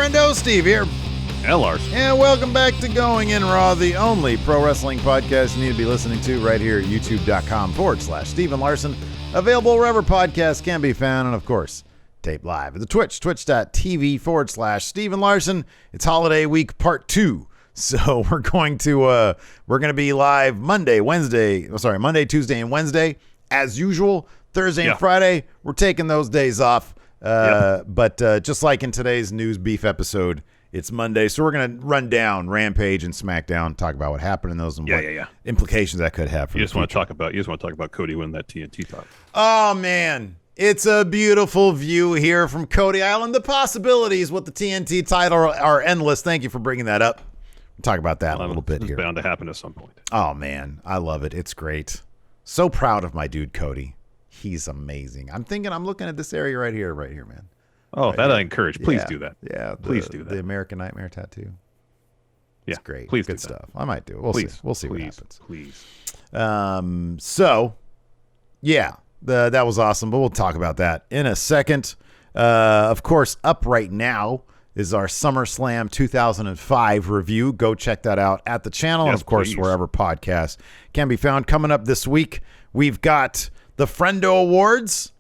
Friendo, Steve here. And Larson. And welcome back to Going In Raw, the only pro wrestling podcast you need to be listening to right here at youtube.com/Steve and Larson. Available wherever podcasts can be found, and of course, tape live at the twitch.tv/Steve and Larson. It's holiday week part 2. So we're going to be live Monday, Tuesday, and Wednesday as usual. Thursday and Friday, we're taking those days off. But just like in today's news beef episode, it's Monday, so we're going to run down Rampage and Smackdown, talk about what happened in those and what implications that could have for you. Just want to talk about Cody winning that TNT title. Oh man, it's a beautiful view here from Cody Island. The possibilities with the TNT title are endless. Thank you for bringing that up. We'll talk about that a little bit here. It's bound to happen at some point. Oh man, I love it. It's great. So proud of my dude Cody. He's amazing. I'm looking at this area right here, man. Oh, right that here. I encourage. Please do that. Yeah, please do that. The American Nightmare tattoo. It's great. Please good do stuff. I might do it. We'll see what happens. Please. So, yeah, that was awesome. But we'll talk about that in a second. Of course, up right now is our SummerSlam 2005 review. Go check that out at the channel. Yes, and, of course, wherever podcasts can be found. Coming up this week, we've got the Friendo Awards.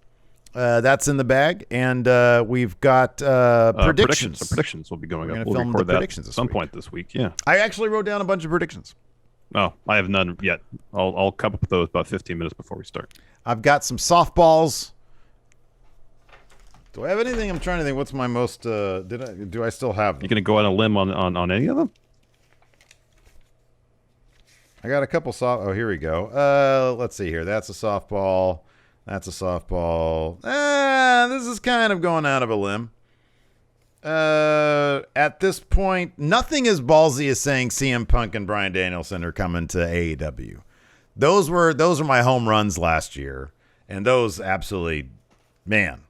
That's in the bag. And we've got predictions. The predictions will be going up. We'll record that at some point this week. Yeah. I actually wrote down a bunch of predictions. Oh, I have none yet. I'll come up with those about 15 minutes before we start. I've got some softballs. Do I have anything? I'm trying to think. What's my most? Do I still have them? You gonna go on a limb on any of them? I got a couple Oh, here we go. Let's see here. That's a softball. That's a softball. This is kind of going out of a limb. At this point, nothing as ballsy as saying CM Punk and Bryan Danielson are coming to AEW. Those were my home runs last year, and those absolutely, man,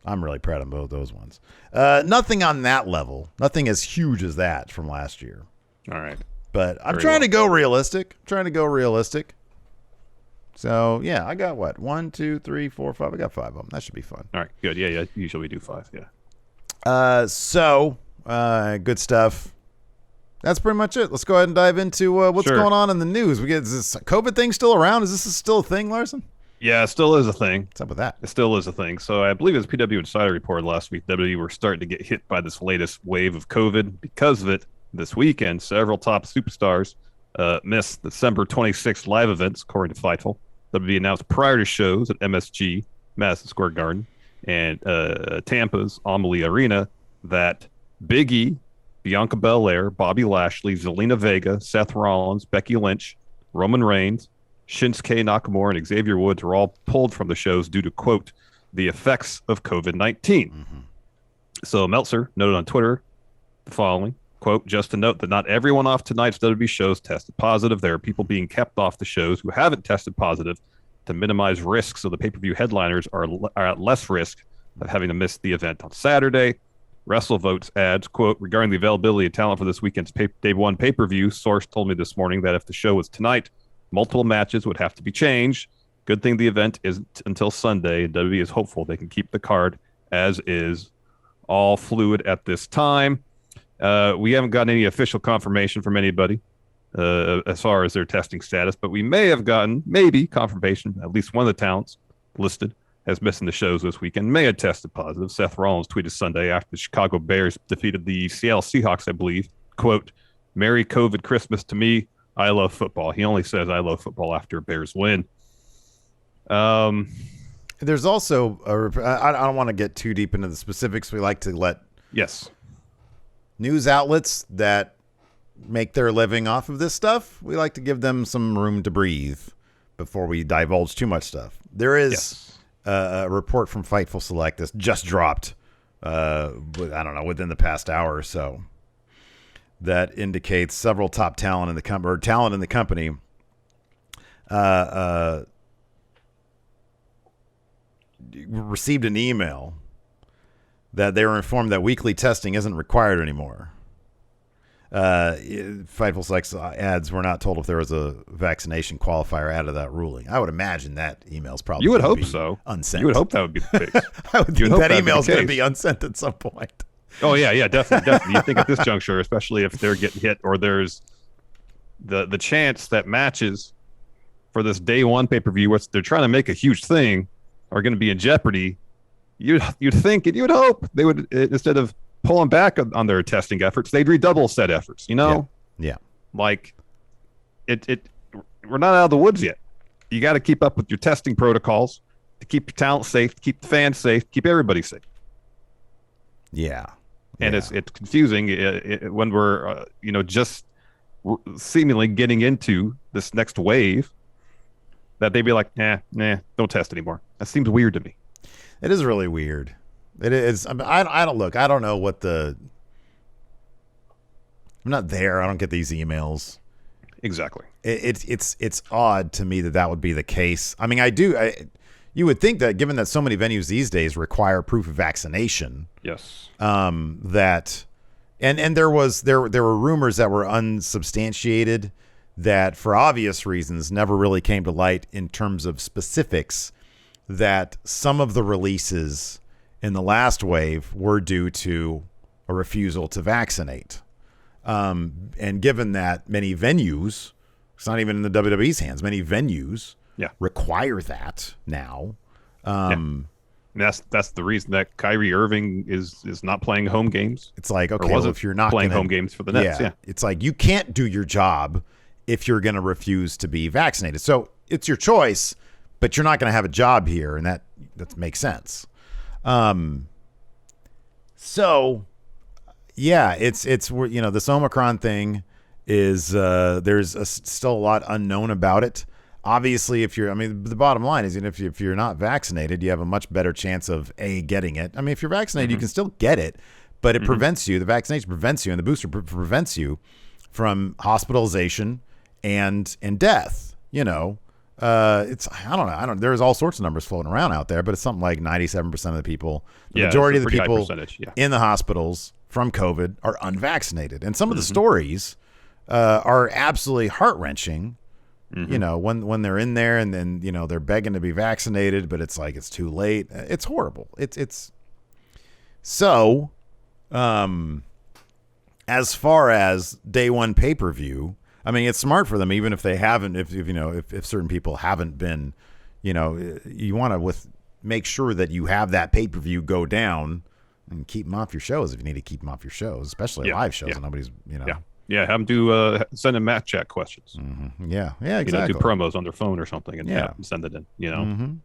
I'm really proud of both those ones. Nothing on that level. Nothing as huge as that from last year. All right. But I'm trying to go realistic. So, yeah, I got what? 1, 2, 3, 4, 5. I got 5 of them. That should be fun. All right, good. Yeah. Usually we do 5, yeah. Good stuff. That's pretty much it. Let's go ahead and dive into what's going on in the news. Is this COVID thing still around? Is this still a thing, Larson? Yeah, it still is a thing. What's up with that? It still is a thing. So I believe as PW Insider reported last week, WWE were starting to get hit by this latest wave of COVID. Because of it, this weekend, several top superstars missed December 26th live events, according to Fightful. WWE announced prior to shows at MSG, Madison Square Garden, and Tampa's Amalie Arena that Big E, Bianca Belair, Bobby Lashley, Zelina Vega, Seth Rollins, Becky Lynch, Roman Reigns, Shinsuke Nakamura, and Xavier Woods were all pulled from the shows due to, quote, the effects of COVID-19. Mm-hmm. So Meltzer noted on Twitter the following, quote, just to note that not everyone off tonight's WWE shows tested positive. There are people being kept off the shows who haven't tested positive to minimize risk, so the pay-per-view headliners are at less risk of having to miss the event on Saturday. WrestleVotes adds, quote, regarding the availability of talent for this weekend's Day 1 pay-per-view, source told me this morning that if the show was tonight, multiple matches would have to be changed. Good thing the event isn't until Sunday, and WWE is hopeful they can keep the card as is. All fluid at this time. We haven't gotten any official confirmation from anybody as far as their testing status, but we may have gotten confirmation. At least one of the talents listed as missing the shows this weekend may have tested positive. Seth Rollins tweeted Sunday after the Chicago Bears defeated the Seattle Seahawks, I believe, quote, Merry COVID Christmas to me. I love football. He only says I love football after a Bears win. There's also, I don't want to get too deep into the specifics. We like to let news outlets that make their living off of this stuff, we like to give them some room to breathe before we divulge too much stuff. There is a report from Fightful Select that's just dropped, I don't know, within the past hour or so, that indicates several top talent in the company received an email that they were informed that weekly testing isn't required anymore. Fightful Select adds, we're not told if there was a vaccination qualifier out of that ruling. I would imagine that email's probably unsent. Unsent. You would hope that would be the case. I would think that email's going to be unsent at some point. Oh yeah, definitely. You think at this juncture, especially if they're getting hit or there's the chance that matches for this day one pay-per-view, which they're trying to make a huge thing, are going to be in jeopardy. You'd think and you'd hope they would, instead of pulling back on their testing efforts, they'd redouble said efforts. Yeah. Like we're not out of the woods yet. You got to keep up with your testing protocols to keep your talent safe, to keep the fans safe, keep everybody safe. Yeah. And it's confusing when we're just seemingly getting into this next wave, that they'd be like, nah, don't test anymore. That seems weird to me. It is really weird. It is. I don't know what I'm not there. I don't get these emails. Exactly. It's odd to me that would be the case. I mean, you would think that given that so many venues these days require proof of vaccination. Yes. That, and there were rumors that were unsubstantiated that, for obvious reasons, never really came to light in terms of specifics, that some of the releases in the last wave were due to a refusal to vaccinate. And given that many venues, it's not even in the WWE's hands, many venues require that now. And that's the reason that Kyrie Irving is not playing home games. It's like, okay, well, if you're not playing home games for the Nets, it's like you can't do your job if you're going to refuse to be vaccinated. So it's your choice, but you're not going to have a job here, and that makes sense. So yeah, it's this Omicron thing is there's still a lot unknown about it. Obviously, the bottom line is, if you're not vaccinated, you have a much better chance of getting it. I mean, if you're vaccinated, you can still get it, but it prevents you. The vaccination prevents you, and the booster prevents you from hospitalization and death. It's I don't. There's all sorts of numbers floating around out there, but it's something like 97% of the people, the majority of the people in the hospitals from COVID are unvaccinated, and some of the stories are absolutely heart-wrenching. When they're in there and then they're begging to be vaccinated, but it's like it's too late. It's horrible. It's so. As far as day one pay-per-view, I mean, it's smart for them, even if they haven't. If certain people haven't been, you want to make sure that you have that pay-per-view go down and keep them off your shows if you need to keep them off your shows, especially live shows. And nobody's have them do send in match chat questions. Yeah, exactly. Do promos on their phone or something and send it in.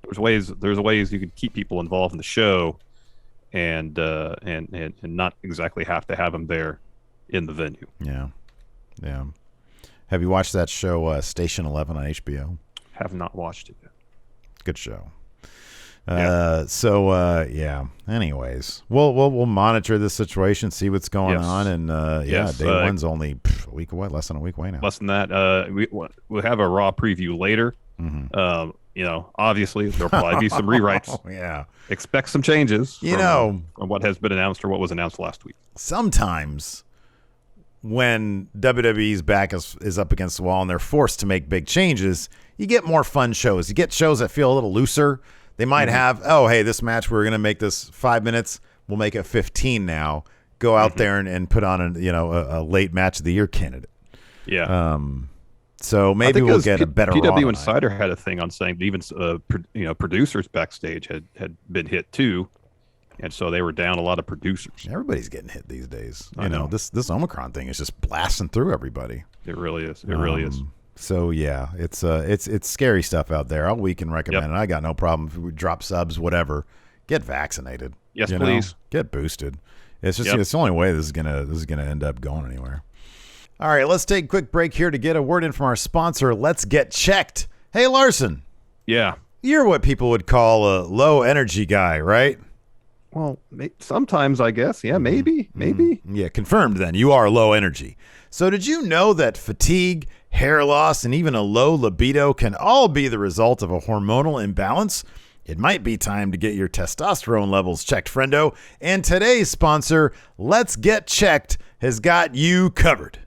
There's ways you could keep people involved in the show, and not exactly have to have them there in the venue. Yeah. Have you watched that show Station 11 on HBO? Have not watched it yet. Good show. Anyways, we'll monitor this situation, see what's going on, and day one's only a week away, less than a week away now. Less than that. We'll have a Raw preview later. Obviously there'll probably be some rewrites. Expect some changes. From what has been announced or what was announced last week. Sometimes when WWE's back is up against the wall and they're forced to make big changes, you get more fun shows. You get shows that feel a little looser. They might have, this match, we're going to make this 5 minutes. We'll make it 15 now. Go out there and put on a late match of the year candidate. Yeah. So maybe we'll get a better PW Insider had a thing on saying that even producers backstage had been hit too. And so they were down a lot of producers. Everybody's getting hit these days. I know. This Omicron thing is just blasting through everybody. It really is. It really is. So yeah, it's scary stuff out there. All we can recommend, and I got no problem if we drop subs, whatever. Get vaccinated. Yes, please. Get boosted. It's just it's the only way this is gonna end up going anywhere. All right, let's take a quick break here to get a word in from our sponsor. Let's Get Checked. Hey, Larson. Yeah. You're what people would call a low energy guy, right? Well, sometimes I guess. Yeah, maybe. Yeah, confirmed then. You are low energy. So did you know that fatigue, hair loss, and even a low libido can all be the result of a hormonal imbalance? It might be time to get your testosterone levels checked, friendo. And today's sponsor, Let's Get Checked, has got you covered.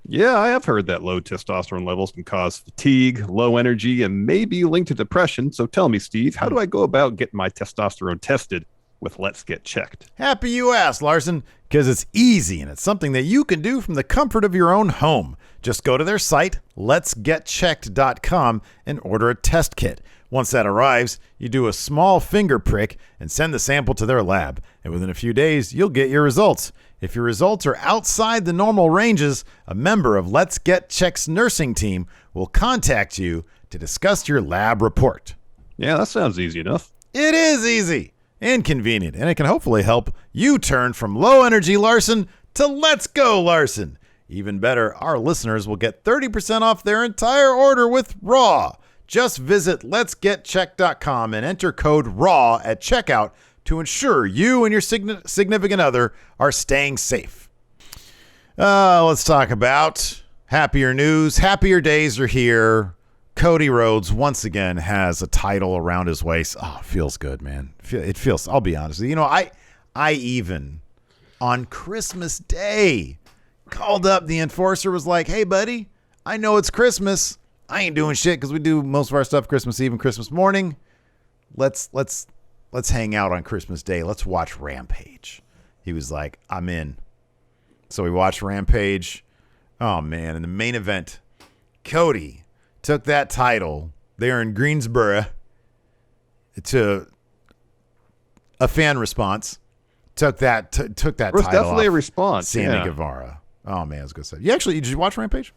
Yeah, I have heard that low testosterone levels can cause fatigue, low energy, and maybe linked to depression. So tell me, Steve, how do I go about getting my testosterone tested with Let's Get Checked? Happy you asked, Larson, because it's easy and it's something that you can do from the comfort of your own home. Just go to their site, letsgetchecked.com, and order a test kit. Once that arrives, you do a small finger prick and send the sample to their lab. And within a few days, you'll get your results. If your results are outside the normal ranges, a member of Let's Get Checked's nursing team will contact you to discuss your lab report. Yeah, that sounds easy enough. It is easy and convenient, and it can hopefully help you turn from low energy Larson to Let's Go Larson. Even better, our listeners will get 30% off their entire order with Raw. Just visit letsgetchecked.com and enter code RAW at checkout to ensure you and your significant other are staying safe. Let's talk about happier news. Happier days are here. Cody Rhodes once again has a title around his waist. Oh, it feels good, man. It feels, I'll be honest. You know, I even on Christmas Day called up the enforcer, was like, hey, buddy, I know it's Christmas. I ain't doing shit because we do most of our stuff Christmas Eve and Christmas morning. Let's hang out on Christmas Day. Let's watch Rampage. He was like, I'm in. So we watched Rampage. Oh, man. In the main event, Cody took that title there in Greensboro to a fan response. Took that title definitely off a response. Sammy Guevara. Oh, man, it's good stuff. Did you watch Rampage?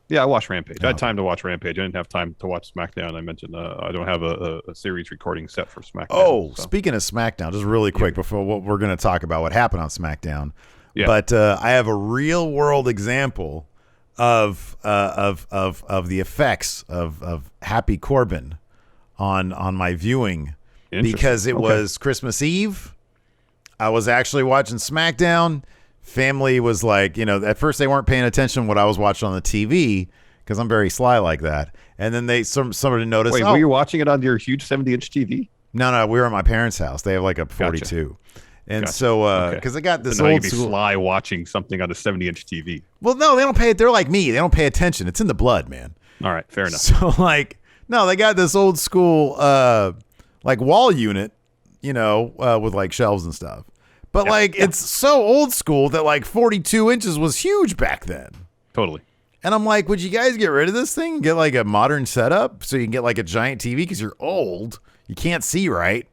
Yeah, I watched Rampage. I had time to watch Rampage. I didn't have time to watch SmackDown. I mentioned I don't have a series recording set for SmackDown. Oh, so. Speaking of SmackDown, just really quick before what we're going to talk about what happened on SmackDown. Yeah. But I have a real world example of the effects of Happy Corbin on my viewing, because it was Christmas Eve. I was actually watching SmackDown. Family was like, at first they weren't paying attention to what I was watching on the TV because I'm very sly like that. And then somebody noticed. Wait, were you watching it on your huge 70-inch TV? No, we were at my parents' house. They have like a 42. Gotcha. And so, because I got this old school. Sly watching something on a 70-inch TV. Well, no, they don't pay it. They're like me. They don't pay attention. It's in the blood, man. All right, fair enough. So they got this old school wall unit, with like shelves and stuff. But it's so old school that 42 inches was huge back then. Totally. And I'm like, would you guys get rid of this thing and get a modern setup so you can get a giant TV because you're old? You can't see right.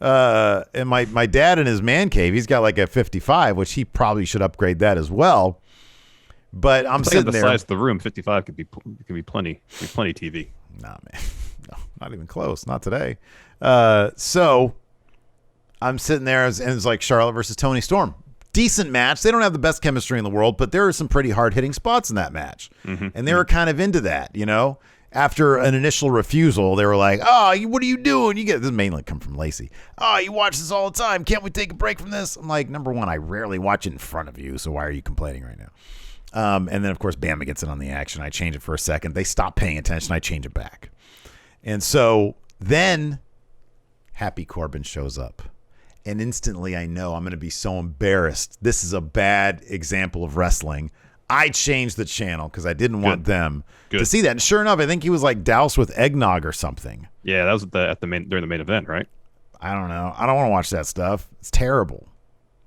And my dad in his man cave, he's got a 55, which he probably should upgrade that as well. But I'm sitting there. The size of the room, 55 could be plenty TV. Nah, man. No, not even close. Not today. So I'm sitting there and it's like Charlotte versus Toni Storm. Decent match. They don't have the best chemistry in the world, but there are some pretty hard-hitting spots in that match. Mm-hmm. And they were kind of into that, After an initial refusal, they were like, oh, what are you doing? This mainly come from Lacey. Oh, you watch this all the time. Can't we take a break from this? I'm like, number one, I rarely watch it in front of you, so why are you complaining right now? And then, of course, Bama gets in on the action. I change it for a second. They stop paying attention. I change it back. And so then Happy Corbin shows up. And instantly I know I'm going to be so embarrassed. This is a bad example of wrestling. I changed the channel because I didn't want them to see that. And sure enough, I think he was doused with eggnog or something. Yeah, that was during the main event, right? I don't know. I don't want to watch that stuff. It's terrible.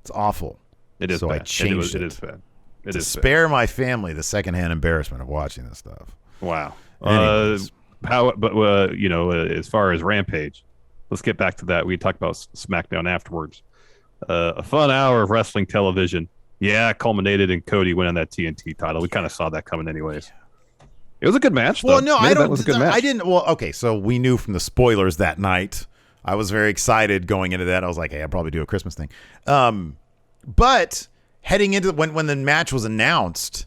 It's awful. It is. So bad. I changed it. It is bad. To spare my family the secondhand embarrassment of watching this stuff. Wow. As far as Rampage, let's get back to that. We talked about SmackDown afterwards. A fun hour of wrestling television. Yeah, culminated in Cody winning that TNT title. We kind of saw that coming anyways. It was a good match, though. Well, no, I don't. Was a good match. I didn't. Well, okay, so we knew from the spoilers that night. I was very excited going into that. I was like, hey, I'll probably do a Christmas thing. But heading into when the match was announced,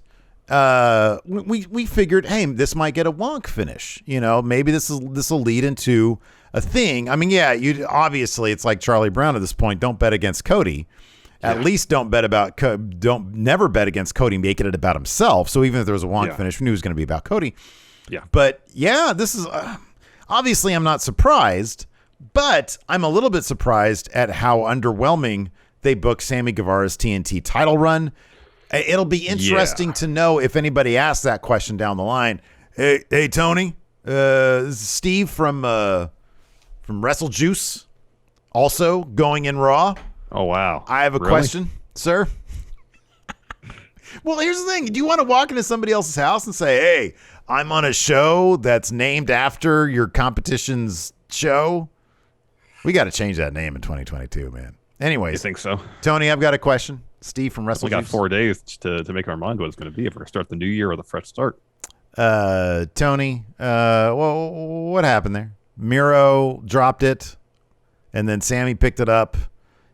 we figured, hey, this might get a wonk finish. Maybe this will lead into a thing. I mean, yeah, obviously it's like Charlie Brown at this point. Don't bet against Cody. At least never bet against Cody, making it about himself. So even if there was a wonk finish, we knew it was going to be about Cody. Yeah. But yeah, this is obviously I'm not surprised, but I'm a little bit surprised at how underwhelming they booked Sammy Guevara's TNT title run. It'll be interesting to know if anybody asks that question down the line. Hey Tony, this is Steve from Wrestle Juice Also going in Raw. Oh, wow. I have a question, sir. Well, here's the thing. Do you want to walk into somebody else's house and say, hey, I'm on a show that's named after your competition's show? We got to change that name in 2022, man. Anyways. You think so? Tony, I've got a question. Steve from Wrestle We got 4 days to make our mind what it's going to be if we're going to start the new year with a fresh start. Tony, well, what happened there? Miro dropped it, and then Sammy picked it up.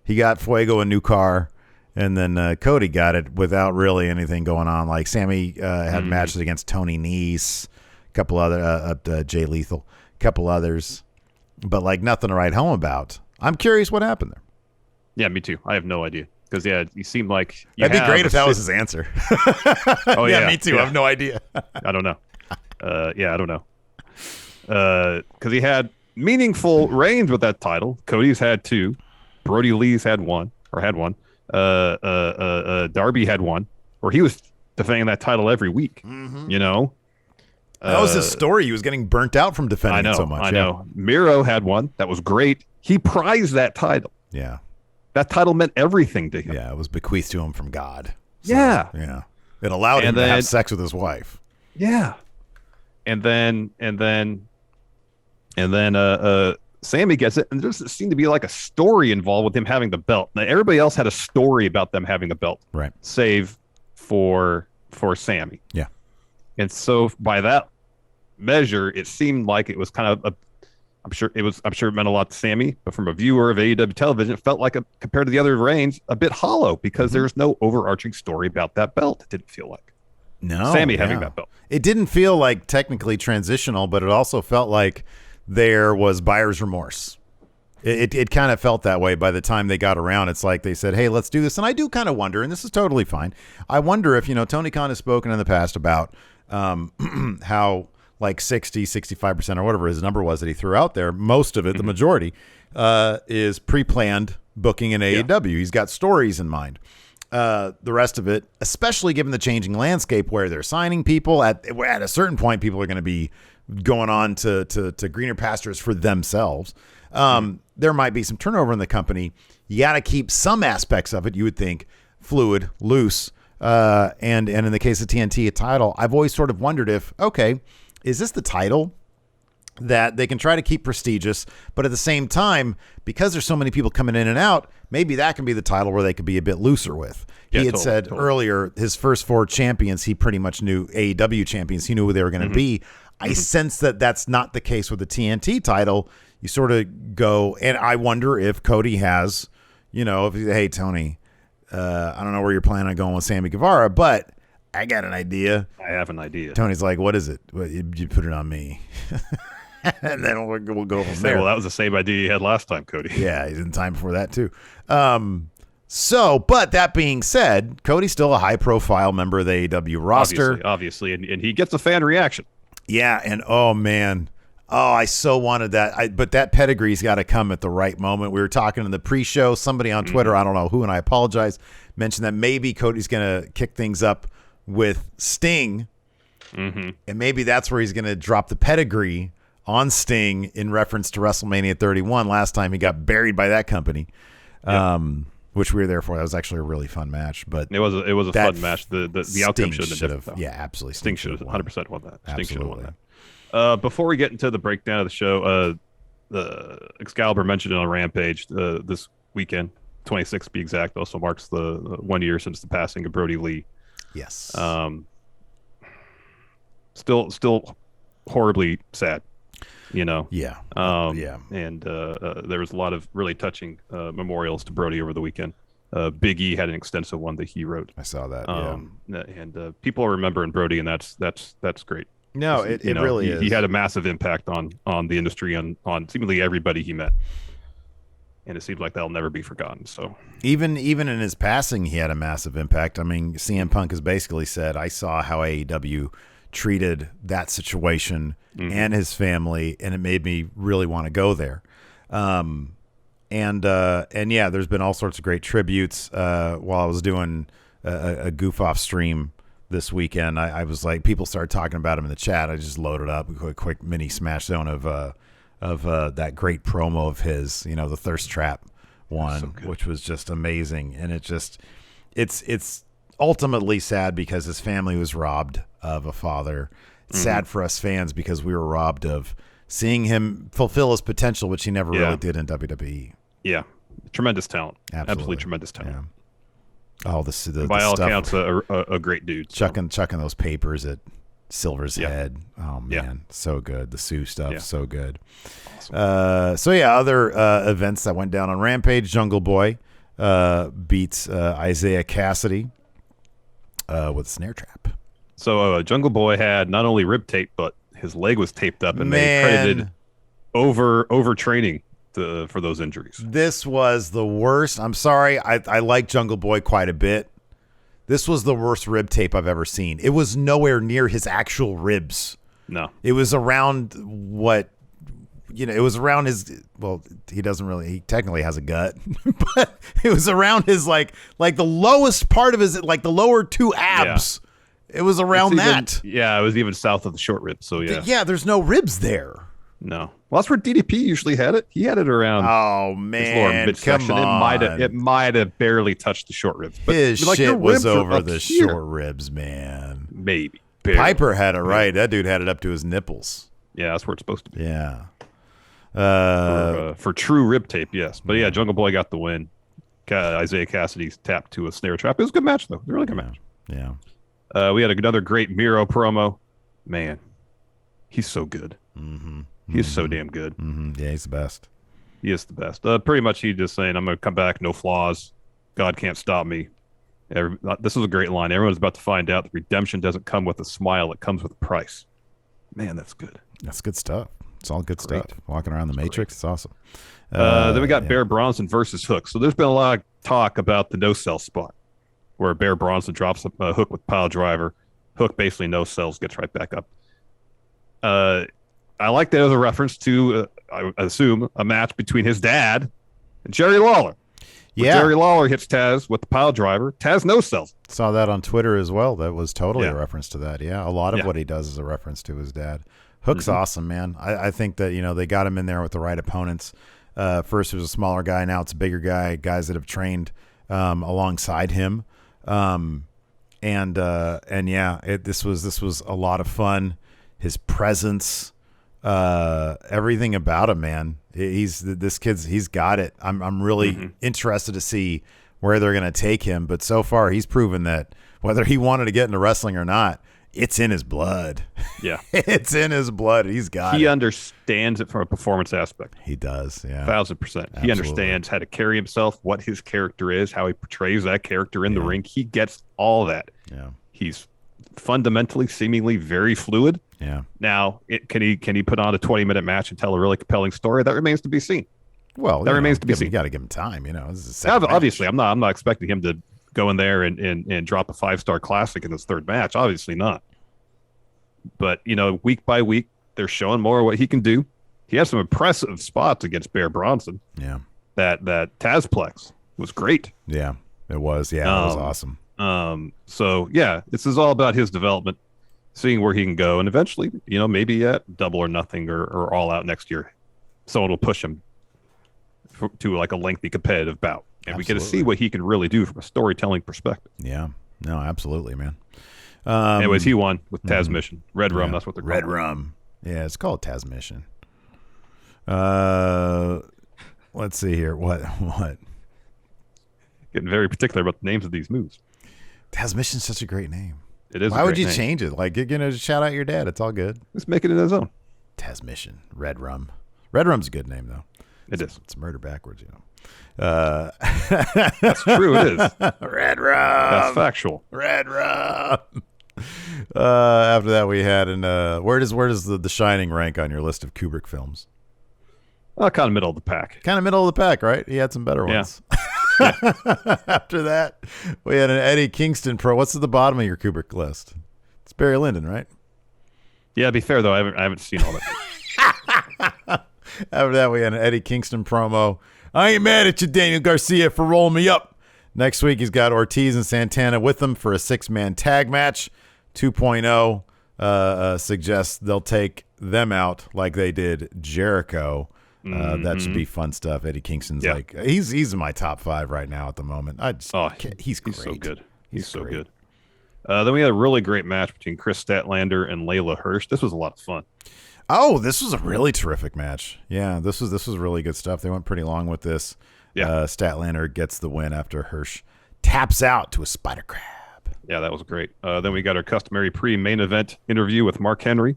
He got Fuego a new car, and then Cody got it without really anything going on. Like Sammy had matches against Tony Nese, a couple other Jay Lethal, a couple others, but like nothing to write home about. I'm curious what happened there. Yeah, me too. I have no idea. Because, yeah, you seem like... That'd be great if that was his answer. Oh, yeah. Me too. Yeah. I have no idea. I don't know. I don't know. Because he had meaningful reigns with that title. Cody's had 2. Brody Lee's had one. Darby had one. Or he was defending that title every week. You know? That was his story. He was getting burnt out from defending it so much. I know. Miro had one. That was great. He prized that title. Yeah. That title meant everything to him. Yeah, it was bequeathed to him from God. So, yeah. It allowed him to have sex with his wife. Yeah. And then Sammy gets it, and there doesn't seem to be like a story involved with him having the belt. Now, everybody else had a story about them having the belt. Right. Save for Sammy. Yeah. And so by that measure, it seemed like it was kind of I'm sure it meant a lot to Sammy, but from a viewer of AEW television, it felt like, compared to the other reigns, a bit hollow because there's no overarching story about that belt. It didn't feel like. No. Sammy having that belt. It didn't feel like technically transitional, but it also felt like there was buyer's remorse. It kind of felt that way by the time they got around. It's like they said, hey, let's do this. And I do kind of wonder, and this is totally fine. I wonder if, Tony Khan has spoken in the past about how like 60, 65% or whatever his number was that he threw out there. Most of it, the majority, is pre-planned booking in AEW. He's got stories in mind. The rest of it, especially given the changing landscape where they're signing people at a certain point, people are going to be going on to greener pastures for themselves. There might be some turnover in the company. You got to keep some aspects of it, you would think, fluid, loose. And in the case of TNT, a title, I've always sort of wondered if, okay, is this the title that they can try to keep prestigious, but at the same time, because there's so many people coming in and out, maybe that can be the title where they could be a bit looser with. He had said earlier, his first 4 champions, he pretty much knew AEW champions. He knew who they were going to be. I sense that that's not the case with the TNT title. You sort of go, and I wonder if Cody has, if hey, Tony, I don't know where you're planning on going with Sammy Guevara, but I got an idea. I have an idea. Tony's like, what is it? Well, you put it on me. And then we'll go from there. Well, that was the same idea you had last time, Cody. Yeah, he's in time before that, too. But that being said, Cody's still a high-profile member of the AEW roster. Obviously, and he gets a fan reaction. Yeah, and oh, man. Oh, I so wanted that. But that pedigree's got to come at the right moment. We were talking in the pre-show. Somebody on Twitter, I don't know who, and I apologize, mentioned that maybe Cody's going to kick things up with Sting, and maybe that's where he's going to drop the pedigree on Sting in reference to WrestleMania 31. Last time he got buried by that company, which we were there for. That was actually a really fun match. But it was a fun match. The outcome should have been different. Yeah, absolutely. Sting should have 100% won that. Sting should have won Absolutely. that. Before we get into the breakdown of the show, Excalibur mentioned it on Rampage this weekend, 26th to be exact. Also marks the 1 year since the passing of Brody Lee. Yes. Still horribly sad, Yeah. And there was a lot of really touching memorials to Brody over the weekend. Big E had an extensive one that he wrote. I saw that. And people are remembering Brody, and that's great. No, it really is. He had a massive impact on the industry, on seemingly everybody he met. And it seems like that'll never be forgotten. So even in his passing, he had a massive impact. I mean, CM Punk has basically said, I saw how AEW treated that situation and his family, and it made me really want to go there. And yeah, there's been all sorts of great tributes. While I was doing a goof off stream this weekend, I was like, people started talking about him in the chat. I just loaded up a quick mini smash zone of of that great promo of his, the thirst trap one, which was just amazing. And it's ultimately sad because his family was robbed of a father. It's sad for us fans because we were robbed of seeing him fulfill his potential, which he never really did in WWE. Yeah. Tremendous talent. Absolutely tremendous talent. Yeah. Oh, the by all stuff, accounts, a great dude. So. Chucking those papers at Silver's head. Oh, man. So good. The Sue stuff, so good. Awesome. Other events that went down on Rampage. Jungle Boy beats Isaiah Cassidy with a snare trap. So Jungle Boy had not only rib tape, but his leg was taped up, and they credited overtraining for those injuries. This was the worst. I'm sorry. I like Jungle Boy quite a bit. This was the worst rib tape I've ever seen. It was nowhere near his actual ribs. No. It was around it was around his, well, he technically has a gut, but it was around his, like the lowest part of his, like the lower two abs. Yeah. It was around that. It was even south of the short ribs. So, yeah. Yeah, there's no ribs there. No. Well, that's where DDP usually had it. He had it around. Oh, man. Midsection. Come on. It might have barely touched the short ribs. But his shit was over the short ribs, man. Maybe. Barely. Piper had it right. That dude had it up to his nipples. Yeah, that's where it's supposed to be. Yeah. For true rib tape, yes. But yeah, Jungle Boy got the win. Isaiah Cassidy's tapped to a snare trap. It was a good match, though. It was a really good match. Yeah. We had another great Miro promo. Man, he's so good. He's so damn good. Yeah, he's the best. He is the best. Pretty much he just saying, I'm going to come back, no flaws. God can't stop me. This is a great line. Everyone's about to find out that redemption doesn't come with a smile. It comes with a price. Man, that's good. That's good stuff. It's all good stuff. Walking around the Matrix, it's awesome. Then we got Bear Bronson versus Hook. So there's been a lot of talk about the no-sell spot where Bear Bronson drops a Hook with pile driver. Hook basically no-sells, gets right back up. I like that as a reference to, I assume, a match between his dad and Jerry Lawler. Yeah. Jerry Lawler hits Taz with the pile driver. Taz no-sells. Saw that on Twitter as well. That was totally a reference to that. Yeah, a lot of what he does is a reference to his dad. Hook's awesome, man. I think that, they got him in there with the right opponents. First, it was a smaller guy. Now it's a bigger guy, guys that have trained alongside him. This was a lot of fun. His presence, everything about him, man. He's got it. I'm really interested to see where they're going to take him. But so far, he's proven that whether he wanted to get into wrestling or not, it's in his blood. Yeah. It's in his blood. He's got it. He understands it from a performance aspect. He does, yeah. 1,000%. Absolutely. He understands how to carry himself, what his character is, how he portrays that character in the ring. He gets all that. Yeah. He's fundamentally, seemingly very fluid. Yeah. Now, can he put on a 20-minute match and tell a really compelling story? That remains to be seen. Well, that remains to be seen. You got to give him time, This is obviously, I'm not expecting him to go in there and drop a 5-star classic in his third match. Obviously not. But, week by week, they're showing more of what he can do. He has some impressive spots against Bear Bronson. Yeah. That Tazplex was great. Yeah, it was. Yeah, it was awesome. So, yeah, this is all about his development, seeing where he can go. And eventually, maybe at Double or Nothing or All Out next year, someone will push him to like a lengthy competitive bout. And we get to see what he can really do from a storytelling perspective. Yeah. No, absolutely, man. Anyways, he won with Taz Mission. Red Rum, that's what they're called. Red Rum. Yeah, it's called Taz Mission. Let's see here. What? Getting very particular about the names of these moves. Taz Mission's such a great name. It is. Why would you change it? Like, shout out your dad. It's all good. Let's make it in his own. Taz Mission. Red Rum. Red Rum's a good name, though. It's murder backwards, That's true. It is. Red Rum. That's factual. Red Rum. After that, we had where does the Shining rank on your list of Kubrick films? Kind of middle of the pack. Kind of middle of the pack, right? He had some better ones. Yeah. After that, we had an Eddie Kingston pro. What's at the bottom of your Kubrick list? It's Barry Lyndon, right? Yeah, to be fair though, I haven't seen all that. After that, we had an Eddie Kingston promo. I ain't mad at you, Daniel Garcia, for rolling me up. Next week, he's got Ortiz and Santana with him for a 6-man tag match, 2.0. suggests they'll take them out like they did Jericho. That should be fun stuff. Eddie Kingston's like he's in my top 5 right now at the moment. He's great. He's so good. He's so great. good. Then we had a really great match between Chris Statlander and Layla Hirsch. This was a lot of fun. Oh, this was a really terrific match. Yeah, this was really good stuff. They went pretty long with this. Yeah. Statlander gets the win after Hirsch taps out to a spider crab. Yeah, that was great. Then we got our customary pre-main event interview with Mark Henry.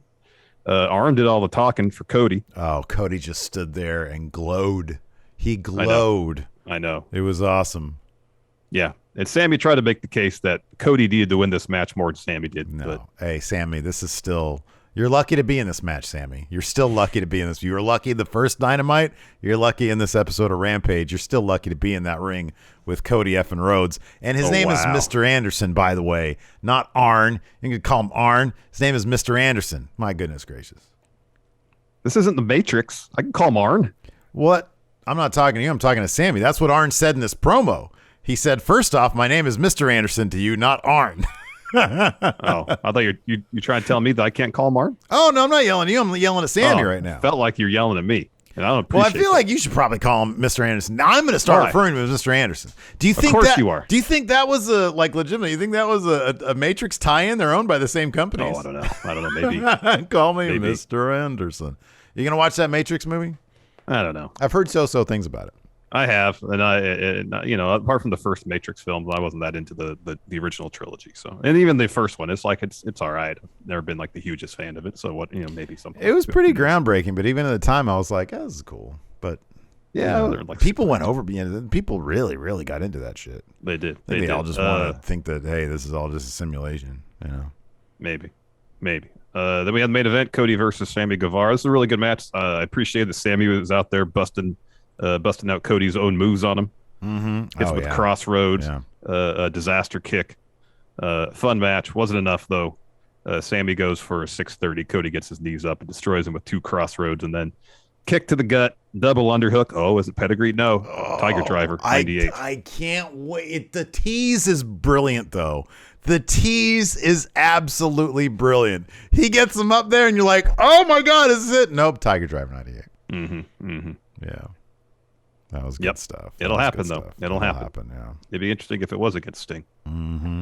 Arn did all the talking for Cody. Oh, Cody just stood there and glowed. He glowed. I know. It was awesome. Yeah. And Sammy tried to make the case that Cody needed to win this match more than Sammy did. No. But... Hey, Sammy, this is still... You're lucky to be in this match, Sammy. You're still lucky to be in this. You were lucky the first Dynamite. You're lucky in this episode of Rampage. You're still lucky to be in that ring with Cody effing Rhodes. And his name is Mr. Anderson, by the way, not Arn. You can call him Arn. His name is Mr. Anderson. My goodness gracious. This isn't the Matrix. I can call him Arn. What? I'm not talking to you. I'm talking to Sammy. That's what Arn said in this promo. He said, first off, my name is Mr. Anderson to you, not Arn. Oh, I thought you're trying to tell me that I can't call Mark? Oh, no, I'm not yelling at you. I'm yelling at Sammy right now. Felt like you're yelling at me, and I don't appreciate Well, I feel like you should probably call him Mr. Anderson. Now I'm going to start referring to him as Mr. Anderson. Do you think of course you are. Do you think that was legitimate? You think that was a Matrix tie-in? They're owned by the same companies. Oh, I don't know. Maybe. Call me Mr. Anderson. You going to watch that Matrix movie? I don't know. I've heard so things about it. I have, and I apart from the first Matrix films, I wasn't that into the original trilogy. So, and even the first one, it's like it's all right. I've never been like the hugest fan of it. So what, maybe something. It was pretty groundbreaking, but even at the time, I was like, "Oh, this is cool." But yeah, like people went over. People really, really got into that shit. They did. They all just want to think that hey, this is all just a simulation. Maybe. Then we had the main event: Cody versus Sammy Guevara. This is a really good match. I appreciated that Sammy was out there busting out Cody's own moves on him. Mm-hmm. Hits with crossroads, a disaster kick. Fun match. Wasn't enough, though. Sammy goes for a 630. Cody gets his knees up and destroys him with 2 crossroads, and then kick to the gut, double underhook. Oh, is it pedigree? No. Tiger Driver, 98. I can't wait. The tease is brilliant, though. The tease is absolutely brilliant. He gets him up there, and you're like, oh, my God, is it? Nope, Tiger Driver, 98. Yeah. That was good stuff. It'll happen, though. It'll happen, yeah. It'd be interesting if it was against Sting. Mm-hmm.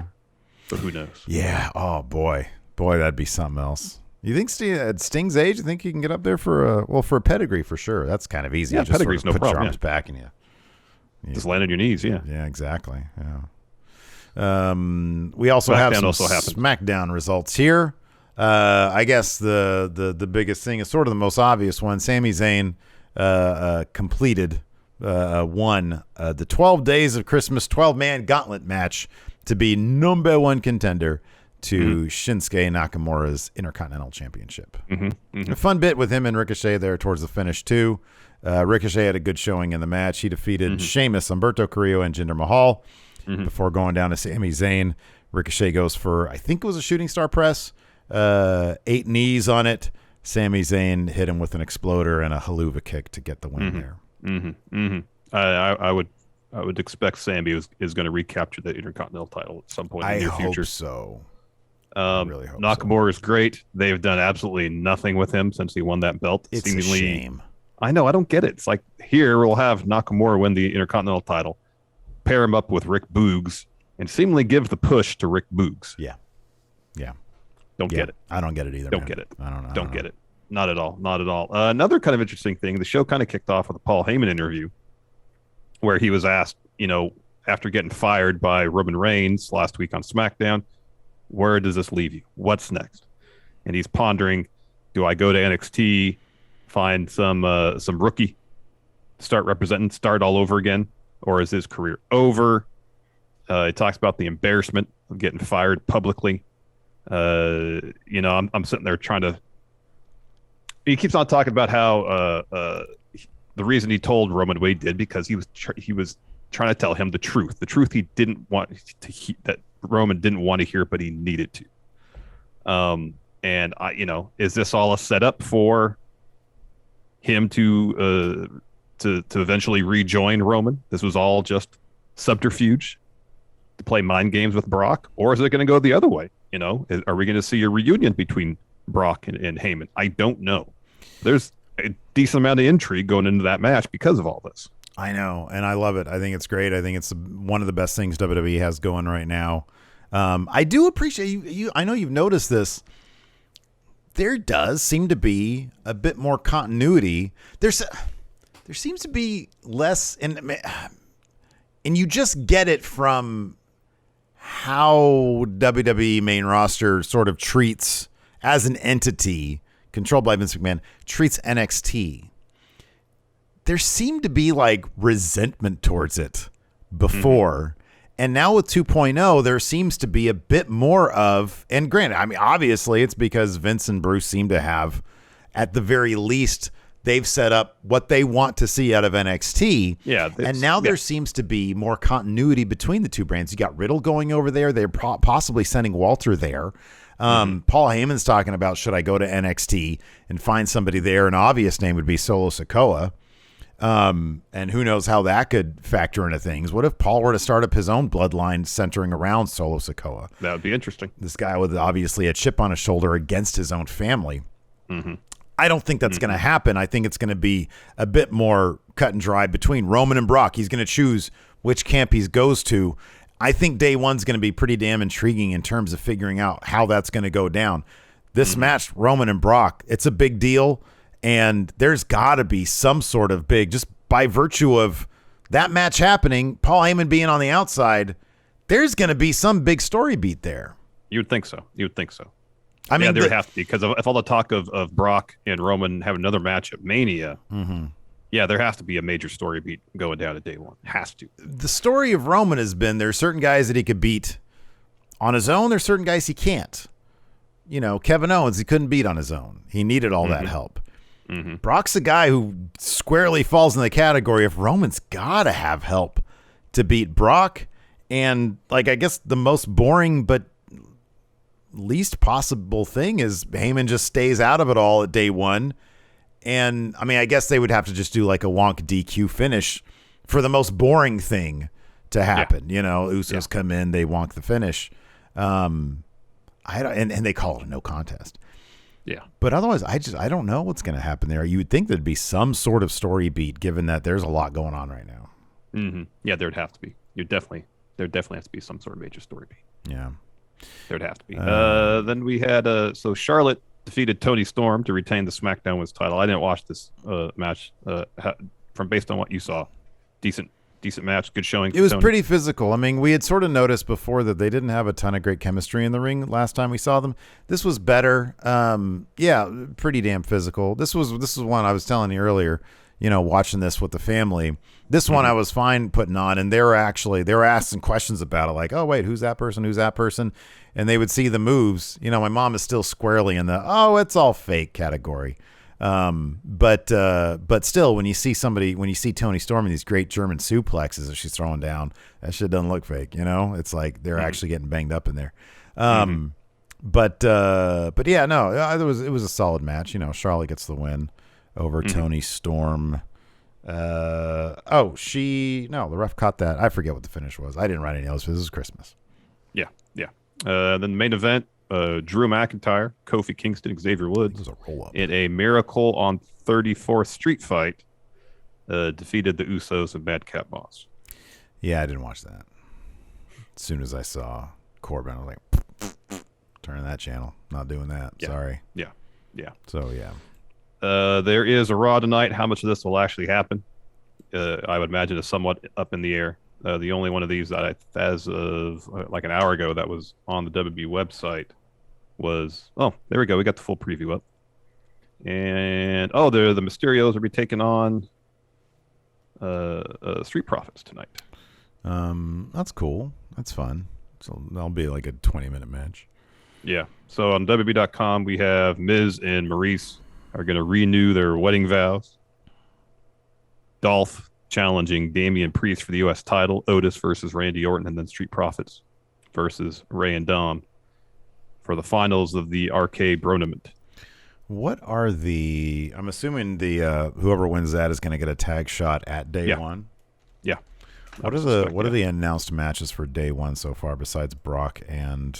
But who knows? Yeah. Oh, boy. Boy, that'd be something else. You think at Sting's age, you think he can get up there for a pedigree for sure? That's kind of easy. Yeah, just pedigree's sort of no put problem. Your arms back in you. Just land on your knees, yeah. Yeah, exactly. Yeah. We also have some Smackdown results here. I guess the biggest thing is sort of the most obvious one. Sami Zayn completed won the 12 Days of Christmas 12-man gauntlet match to be number 1 contender to Shinsuke Nakamura's Intercontinental Championship. A fun bit with him and Ricochet there towards the finish, too. Ricochet had a good showing in the match. He defeated Sheamus, Humberto Carrillo, and Jinder Mahal before going down to Sami Zayn. Ricochet goes for, I think it was a shooting star press, 8 knees on it. Sami Zayn hit him with an exploder and a haluva kick to get the win there. I would expect Sami is going to recapture the Intercontinental title at some point in the near future. I really hope so. Nakamura is great. They've done absolutely nothing with him since he won that belt. It's a shame. I know. I don't get it. It's like here we'll have Nakamura win the Intercontinental title, pair him up with Rick Boogs, and seemingly give the push to Rick Boogs. Yeah. Don't get it. I don't get it either. Don't get it. I don't know. Don't get it. Not at all. Not at all. Another kind of interesting thing, the show kind of kicked off with a Paul Heyman interview where he was asked, after getting fired by Roman Reigns last week on SmackDown, where does this leave you? What's next? And he's pondering, do I go to NXT, find some rookie, start all over again, or is his career over? He talks about the embarrassment of getting fired publicly. I'm sitting there trying to. He keeps on talking about how the reason he told Roman what he did because he was trying to tell him the truth he didn't want to that Roman didn't want to hear, but he needed to. And is this all a setup for him to eventually rejoin Roman? This was all just subterfuge to play mind games with Brock, or is it going to go the other way? Are we going to see a reunion between Brock and Heyman? I don't know. There's a decent amount of intrigue going into that match because of all this. I know, and I love it. I think it's great. I think it's one of the best things WWE has going right now. I do appreciate you. I know you've noticed this. There does seem to be a bit more continuity. There seems to be less, and you just get it from how WWE main roster sort of treats, as an entity controlled by Vince McMahon, treats NXT. There seemed to be like resentment towards it before. And now with 2.0, there seems to be a bit more of, and granted, I mean, obviously it's because Vince and Bruce seem to have, at the very least, they've set up what they want to see out of NXT. Yeah. And now there seems to be more continuity between the two brands. You got Riddle going over there. They're possibly sending Walter there. Paul Heyman's talking about, should I go to NXT and find somebody there? An obvious name would be Solo Sikoa. And who knows how that could factor into things. What if Paul were to start up his own bloodline centering around Solo Sikoa? That would be interesting. This guy with obviously a chip on his shoulder against his own family. I don't think that's going to happen. I think it's going to be a bit more cut and dry between Roman and Brock. He's going to choose which camp he goes to. I think day one's going to be pretty damn intriguing in terms of figuring out how that's going to go down. This match, Roman and Brock, it's a big deal. And there's got to be some sort of big, just by virtue of that match happening, Paul Heyman being on the outside, there's going to be some big story beat there. You would think so. I mean, there would have to be, because if all the talk of Brock and Roman have another match at Mania, there has to be a major story beat going down at day one. Has to. The story of Roman has been there's certain guys that he could beat on his own. There's certain guys he can't. Kevin Owens, he couldn't beat on his own. He needed all that help. Brock's a guy who squarely falls in the category of Roman's got to have help to beat Brock. And I guess the most boring but least possible thing is Heyman just stays out of it all at day one. And I mean, I guess they would have to just do like a wonk DQ finish for the most boring thing to happen. Usos come in, they wonk the finish. And they call it a no contest. Yeah. But otherwise, I don't know what's going to happen there. You would think there'd be some sort of story beat, given that there's a lot going on right now. Yeah, there'd have to be. There definitely has to be some sort of major story beat. Yeah. There'd have to be. Then we had, so Charlotte defeated Toni Storm to retain the SmackDown Women's title. I didn't watch this match from based on what you saw. Decent match, good showing. It was pretty physical. I mean, we had sort of noticed before that they didn't have a ton of great chemistry in the ring last time we saw them. This was better. Pretty damn physical. This was one I was telling you earlier, watching this with the family. This one I was fine putting on, and they were asking questions about it, like, oh wait, who's that person? And they would see the moves. My mom is still squarely in the it's all fake category. But still, when you see Toni Storm in these great German suplexes that she's throwing down, that shit doesn't look fake. It's like they're actually getting banged up in there. But yeah, no, it was a solid match. Charlotte gets the win over Toni Storm. The ref caught that. I forget what the finish was. I didn't write any notes. This is Christmas. Yeah. Then the main event. Drew McIntyre, Kofi Kingston, Xavier Woods in a Miracle on 34th Street fight defeated the Usos and Madcap Moss. Yeah, I didn't watch that. As soon as I saw Corbin, I was like, turn that channel. Not doing that. Yeah. Sorry. Yeah. So, yeah. There is a Raw tonight. How much of this will actually happen? I would imagine is somewhat up in the air. The only one of these that as of like an hour ago that was on the WWE website was, there we go. We got the full preview up. And, the Mysterios will be taking on Street Profits tonight. That's cool. That's fun. So that'll be like a 20-minute match. Yeah. So on WWE.com, we have Miz and Maurice are going to renew their wedding vows. Dolph challenging Damian Priest for the U.S. title. Otis versus Randy Orton, and then Street Profits versus Ray and Dom for the finals of the Arcade Bronament. What are I'm assuming the whoever wins that is going to get a tag shot at day one. Yeah. What are the announced matches for day one so far besides Brock and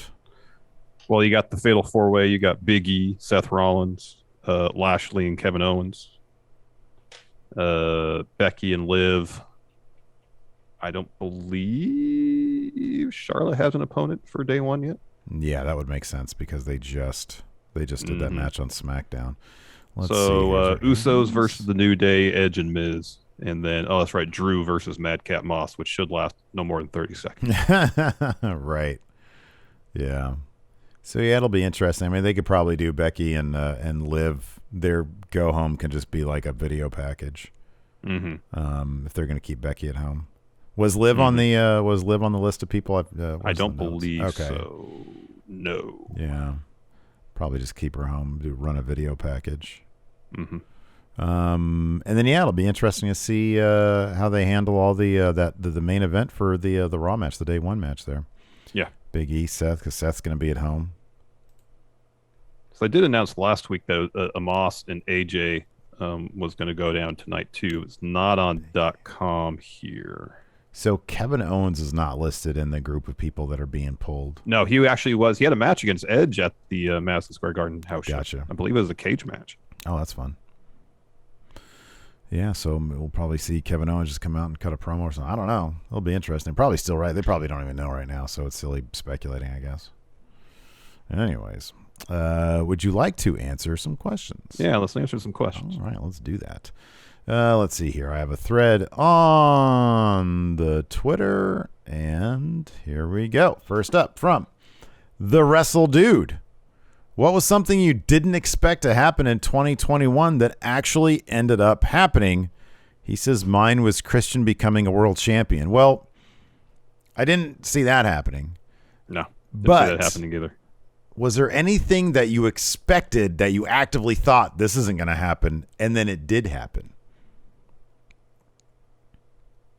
Well, you got the Fatal 4-Way. You got Big E, Seth Rollins, Lashley, and Kevin Owens. Becky and Liv. I don't believe Charlotte has an opponent for day one yet. Yeah, that would make sense because they just did that match on SmackDown. Let's see. Usos versus the New Day, Edge and Miz. And then, that's right, Drew versus Madcap Moss, which should last no more than 30 seconds. Right. Yeah. So, yeah, it'll be interesting. I mean, they could probably do Becky and Liv. Their go-home can just be like a video package if they're going to keep Becky at home. Was Liv on the list of people? I don't believe so. No. Yeah. Probably just keep her home, run a video package. And then it'll be interesting to see how they handle all the main event for the Raw match, the day one match there. Yeah. Big E, Seth, because Seth's going to be at home. So they did announce last week that Amos and AJ was going to go down tonight too. It's not on .com here. So Kevin Owens is not listed in the group of people that are being pulled. No, he actually was. He had a match against Edge at the Madison Square Garden house show. Gotcha. I believe it was a cage match. Oh, that's fun. Yeah, so we'll probably see Kevin Owens just come out and cut a promo or something. I don't know. It'll be interesting. Probably still right. They probably don't even know right now, so it's silly speculating, I guess. Anyways, would you like to answer some questions? Yeah, let's answer some questions. All right, let's do that. Let's see here. I have a thread on the Twitter, and here we go. First up from The Wrestle Dude. What was something you didn't expect to happen in 2021 that actually ended up happening? He says mine was Christian becoming a world champion. Well, I didn't see that happening. No, but see that happening either. Was there anything that you expected that you actively thought this isn't going to happen, and then it did happen?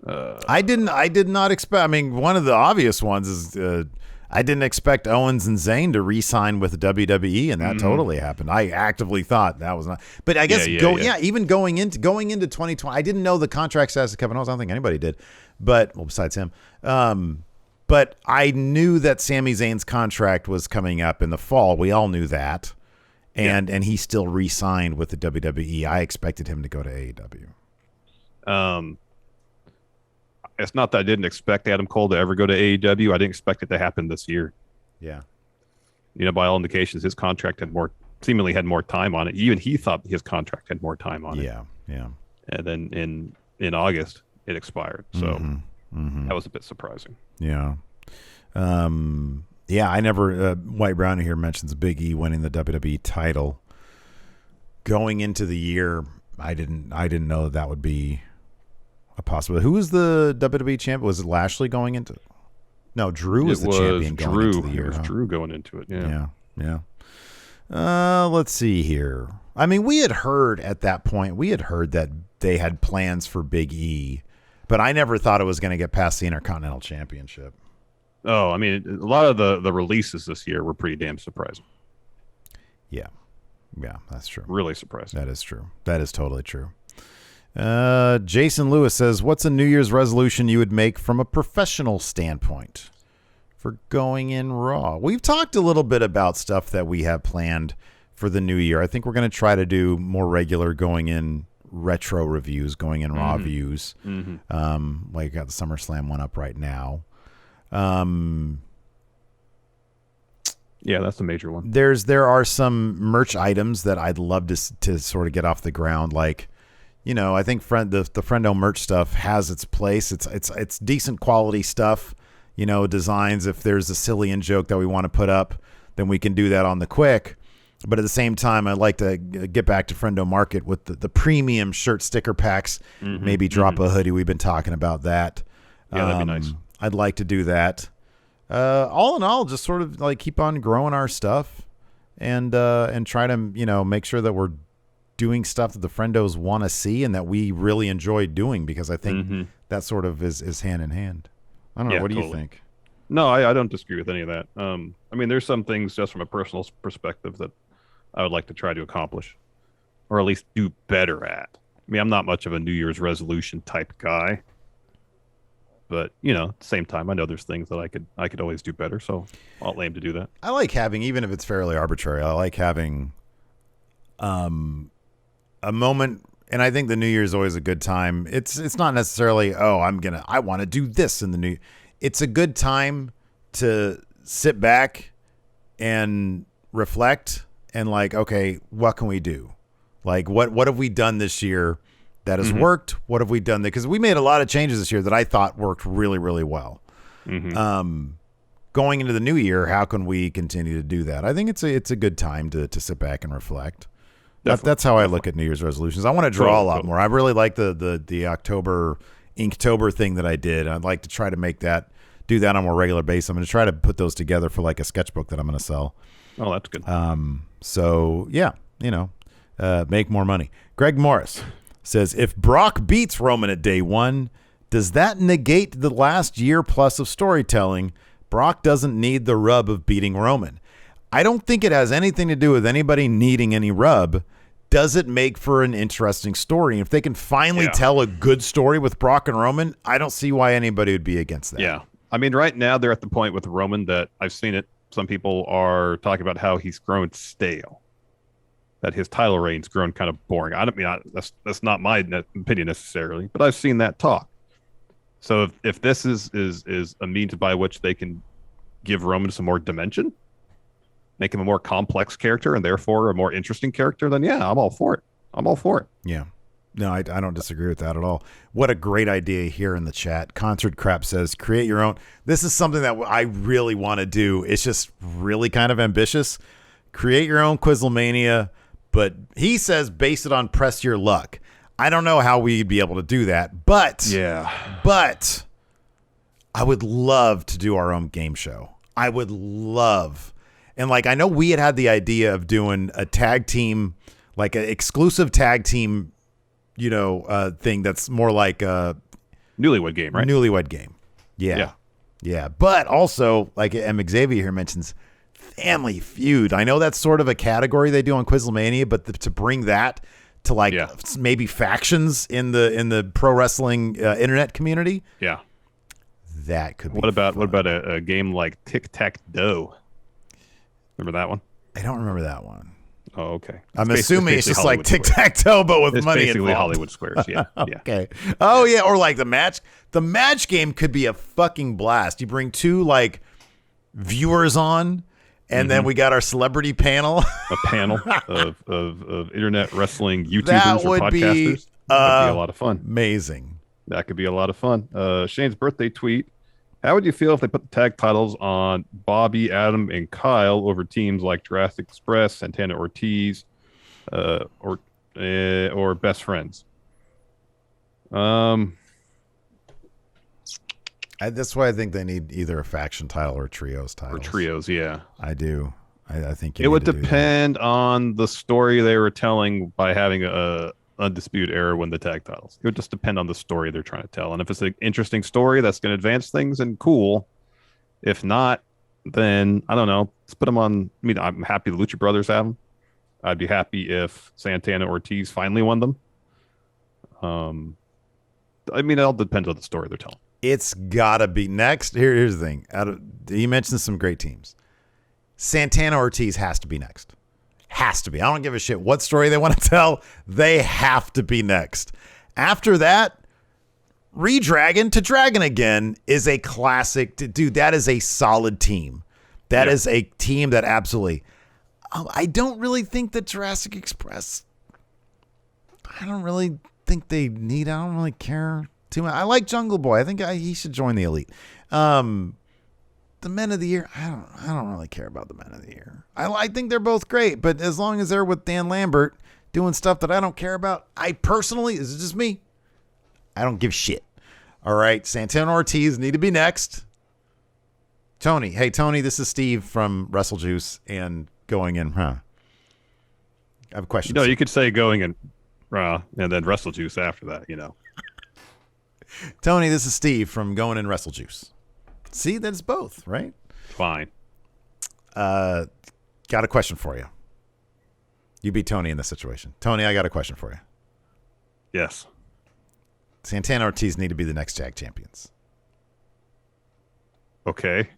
I did not expect. I mean, one of the obvious ones is I didn't expect Owens and Zayn to re-sign with WWE, and that totally happened. I actively thought that was not. But I guess even going into 2020, I didn't know the contract status of Kevin Owens. I don't think anybody did, but besides him. But I knew that Sami Zayn's contract was coming up in the fall. We all knew that, and he still re-signed with the WWE. I expected him to go to AEW. It's not that I didn't expect Adam Cole to ever go to AEW. I didn't expect it to happen this year. Yeah. By all indications, his contract seemingly had more time on it. Even he thought his contract had more time on it. Yeah, yeah. And then in August, it expired. So that was a bit surprising. Yeah. I never, White Brown here mentions Big E winning the WWE title. Going into the year, I didn't know that would be a possibility. Who was the WWE champion? Was it Lashley going into? No, Drew was the champion going into the year. It was Drew going into it. Yeah. Let's see here. I mean, we had heard at that point, that they had plans for Big E, but I never thought it was going to get past the Intercontinental Championship. Oh, I mean, a lot of the releases this year were pretty damn surprising. Yeah, that's true. Really surprising. That is true. That is totally true. Jason Lewis says, what's a New Year's resolution you would make from a professional standpoint for going in Raw? We've talked a little bit about stuff that we have planned for the new year. I think we're going to try to do more regular going in retro reviews, going in Raw views. Like got the SummerSlam one up right now. Yeah, that's a major one. There are some merch items that I'd love to sort of get off the ground, like, I think the Friendo merch stuff has its place. It's decent quality stuff, designs. If there's a Cillian joke that we want to put up, then we can do that on the quick. But at the same time, I'd like to get back to Friendo Market with the premium shirt sticker packs, maybe drop a hoodie. We've been talking about that. Yeah, that'd be nice. I'd like to do that. All in all, just sort of like keep on growing our stuff and try to, make sure that we're doing stuff that the Friendos want to see and that we really enjoy doing, because I think that sort of is hand in hand. I don't know. What do you think? No, I don't disagree with any of that. I mean, there's some things just from a personal perspective that I would like to try to accomplish, or at least do better at. I mean, I'm not much of a New Year's resolution type guy, But at the same time, I know there's things that I could always do better. So I'll aim to do that. I like having, even if it's fairly arbitrary, I like having a moment. And I think the New Year is always a good time. It's not necessarily, I want to do this in the new. It's a good time to sit back and reflect and like, okay, what can we do? Like, what have we done this year that has worked? What have we done? Because we made a lot of changes this year that I thought worked really, really well. Going into the new year, how can we continue to do that? I think it's a good time to sit back and reflect. That's how I look at New Year's resolutions. I want to draw a lot more. I really like the October Inktober thing that I did. I'd like to try to do that on a more regular basis. I'm going to try to put those together for like a sketchbook that I'm going to sell. Oh, that's good. So yeah, make more money. Greg Morris says, if Brock beats Roman at day one, does that negate the last year plus of storytelling? Brock doesn't need the rub of beating Roman. I don't think it has anything to do with anybody needing any rub. Does it make for an interesting story? If they can finally tell a good story with Brock and Roman, I don't see why anybody would be against that. Yeah. I mean, right now they're at the point with Roman that I've seen it. Some people are talking about how he's grown stale, that his title reign's grown kind of boring. That's not my opinion necessarily, but I've seen that talk. So if this is a means by which they can give Roman some more dimension, make him a more complex character and therefore a more interesting character, then yeah, I'm all for it. Yeah. No, I don't disagree with that at all. What a great idea here in the chat. Concert Crap says, create your own. This is something that I really want to do. It's just really kind of ambitious. Create your own Quizlemania, but he says base it on Press Your Luck. I don't know how we'd be able to do that, but I would love to do our own game show. I would love. And like, I know we had the idea of doing a tag team, like an exclusive tag team, thing that's more like a newlywed game, right? Newlywed game. Yeah. But also, like M. Xavier here mentions, Family Feud. I know that's sort of a category they do on Quizlemania, but to bring that to like maybe factions in the pro wrestling internet community. Yeah. That could be What about a game like Tic-Tac-Toe? Remember that one? I don't remember that one. Oh, okay. I'm assuming it's just Hollywood like tic-tac-toe, but with money basically involved. Hollywood Squares, yeah. Okay. Oh, yeah, or like the match. The match game could be a fucking blast. You bring two, like, viewers on, and then we got our celebrity panel. A panel of internet wrestling YouTubers or podcasters. That would be a lot of fun. Amazing. That could be a lot of fun. Shane's birthday tweet. How would you feel if they put the tag titles on Bobby, Adam, and Kyle over teams like Jurassic Express, Santana Ortiz, or Best Friends? That's why I think they need either a faction title or trios title. Or trios, yeah. I do. I think it would depend on the story they were telling by having a Undisputed Era win the tag titles. It would just depend on the story they're trying to tell. And if it's an interesting story that's going to advance things, and cool. If not, then I don't know. Let's put them on. I mean, I'm happy the Lucha Brothers have them. I'd be happy if Santana Ortiz finally won them. I mean, it all depends on the story they're telling. It's got to be next. Here's the thing. You mentioned some great teams. Santana Ortiz has to be next. Has to be. I don't give a shit what story they want to tell. They have to be next. After that, Redragon to Dragon Again is a classic. Dude, that is a solid team. That is a team that absolutely. I don't really think that Jurassic Express. I don't really think they need. I don't really care too much. I like Jungle Boy. I think he should join the Elite. The Men of the Year, I don't really care about the Men of the Year. I think they're both great, but as long as they're with Dan Lambert doing stuff that I don't care about, I personally, this is just me, I don't give shit. All right, Santana Ortiz need to be next. Tony, hey Tony, this is Steve from Wrestle Juice and Going In, I have a question. You could say Going In, and then Wrestle Juice after that, Tony, this is Steve from Going In Wrestle Juice. See, that's both, right? Fine. Got a question for you. You beat Tony in this situation. Tony, I got a question for you. Yes. Santana Ortiz need to be the next tag champions. Okay.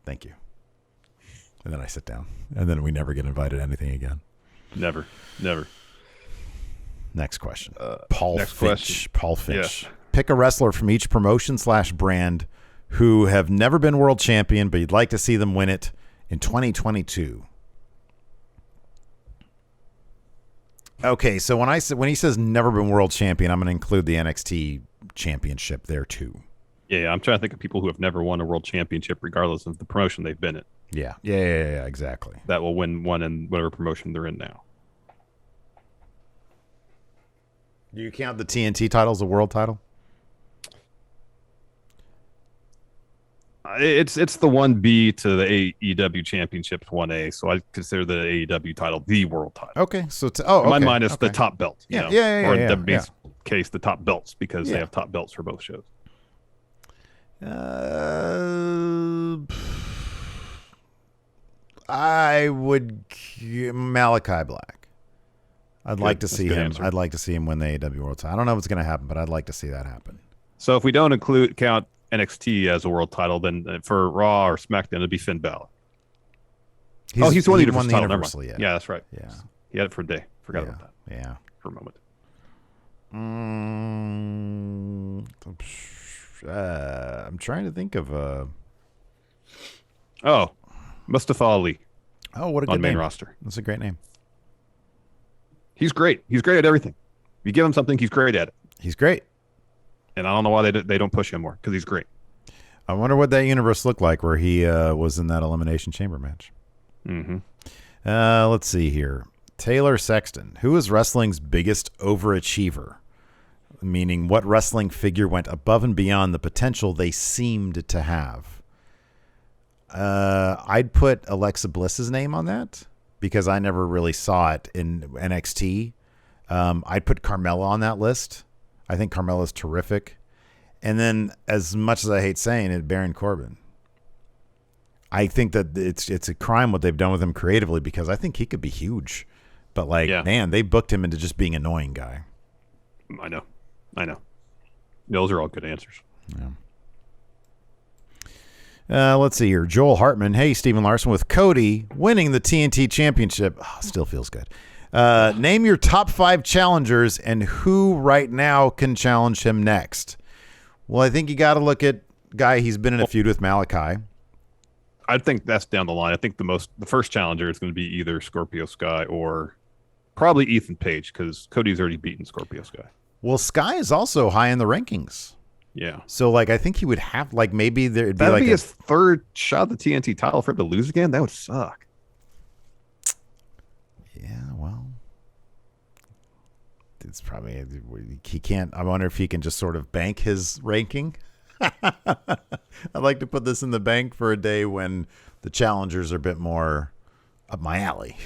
Thank you. And then I sit down. And then we never get invited to anything again. Never. Next question. Next question. Paul Finch. Yeah. Pick a wrestler from each promotion/brand who have never been world champion, but you'd like to see them win it in 2022. Okay, so when he says never been world champion, I'm going to include the NXT championship there too. Yeah, I'm trying to think of people who have never won a world championship, regardless of the promotion they've been in. Yeah, exactly. That will win one in whatever promotion they're in now. Do you count the TNT title as a world title? It's the 1B to the AEW Championships 1A, so I consider the AEW title the world title. Okay, so in my mind, it's the top belt. Yeah, or in WWE's case, the top belts, because they have top belts for both shows. I would Malachi Black. I'd like to see him. Answer. I'd like to see him win the AEW World Title. I don't know if it's going to happen, but I'd like to see that happen. So if we don't count NXT as a world title, then for Raw or SmackDown, it'd be Finn Balor. He's won the Universal title. Universal, yeah, that's right. Yeah, he had it for a day. Forgot about that. Yeah, for a moment. I'm trying to think of. Mustafa Ali. Oh, what a good on main name. roster. That's a great name. He's great. He's great at everything. If you give him something, he's great at it. He's great. And I don't know why they don't push him more, because he's great. I wonder what that universe looked like where he was in that Elimination Chamber match. Mm-hmm. Let's see here. Taylor Sexton. Who is wrestling's biggest overachiever? Meaning, what wrestling figure went above and beyond the potential they seemed to have? I'd put Alexa Bliss's name on that because I never really saw it in NXT. I'd put Carmella on that list. I think Carmella's terrific. And then, as much as I hate saying it, Baron Corbin. I think that it's a crime what they've done with him creatively, because I think he could be huge. But, man, they booked him into just being an annoying guy. I know. Those are all good answers. Yeah. Let's see here. Joel Hartman. Hey, Stephen Larson, with Cody winning the TNT championship. Still feels good. Name your top 5 challengers and who right now can challenge him next. Well, I think you got to look at guy. He's been in a feud with Malachi. I think that's down the line. I think the first challenger is going to be either Scorpio Sky or probably Ethan Page, because Cody's already beaten Scorpio Sky. Well, Sky is also high in the rankings. Yeah. So, I think he would have, maybe there'd be that'd be his third shot at the TNT title for him to lose again. That would suck. Yeah, well, it's probably he can't. I wonder if he can just sort of bank his ranking. I'd like to put this in the bank for a day when the challengers are a bit more up my alley.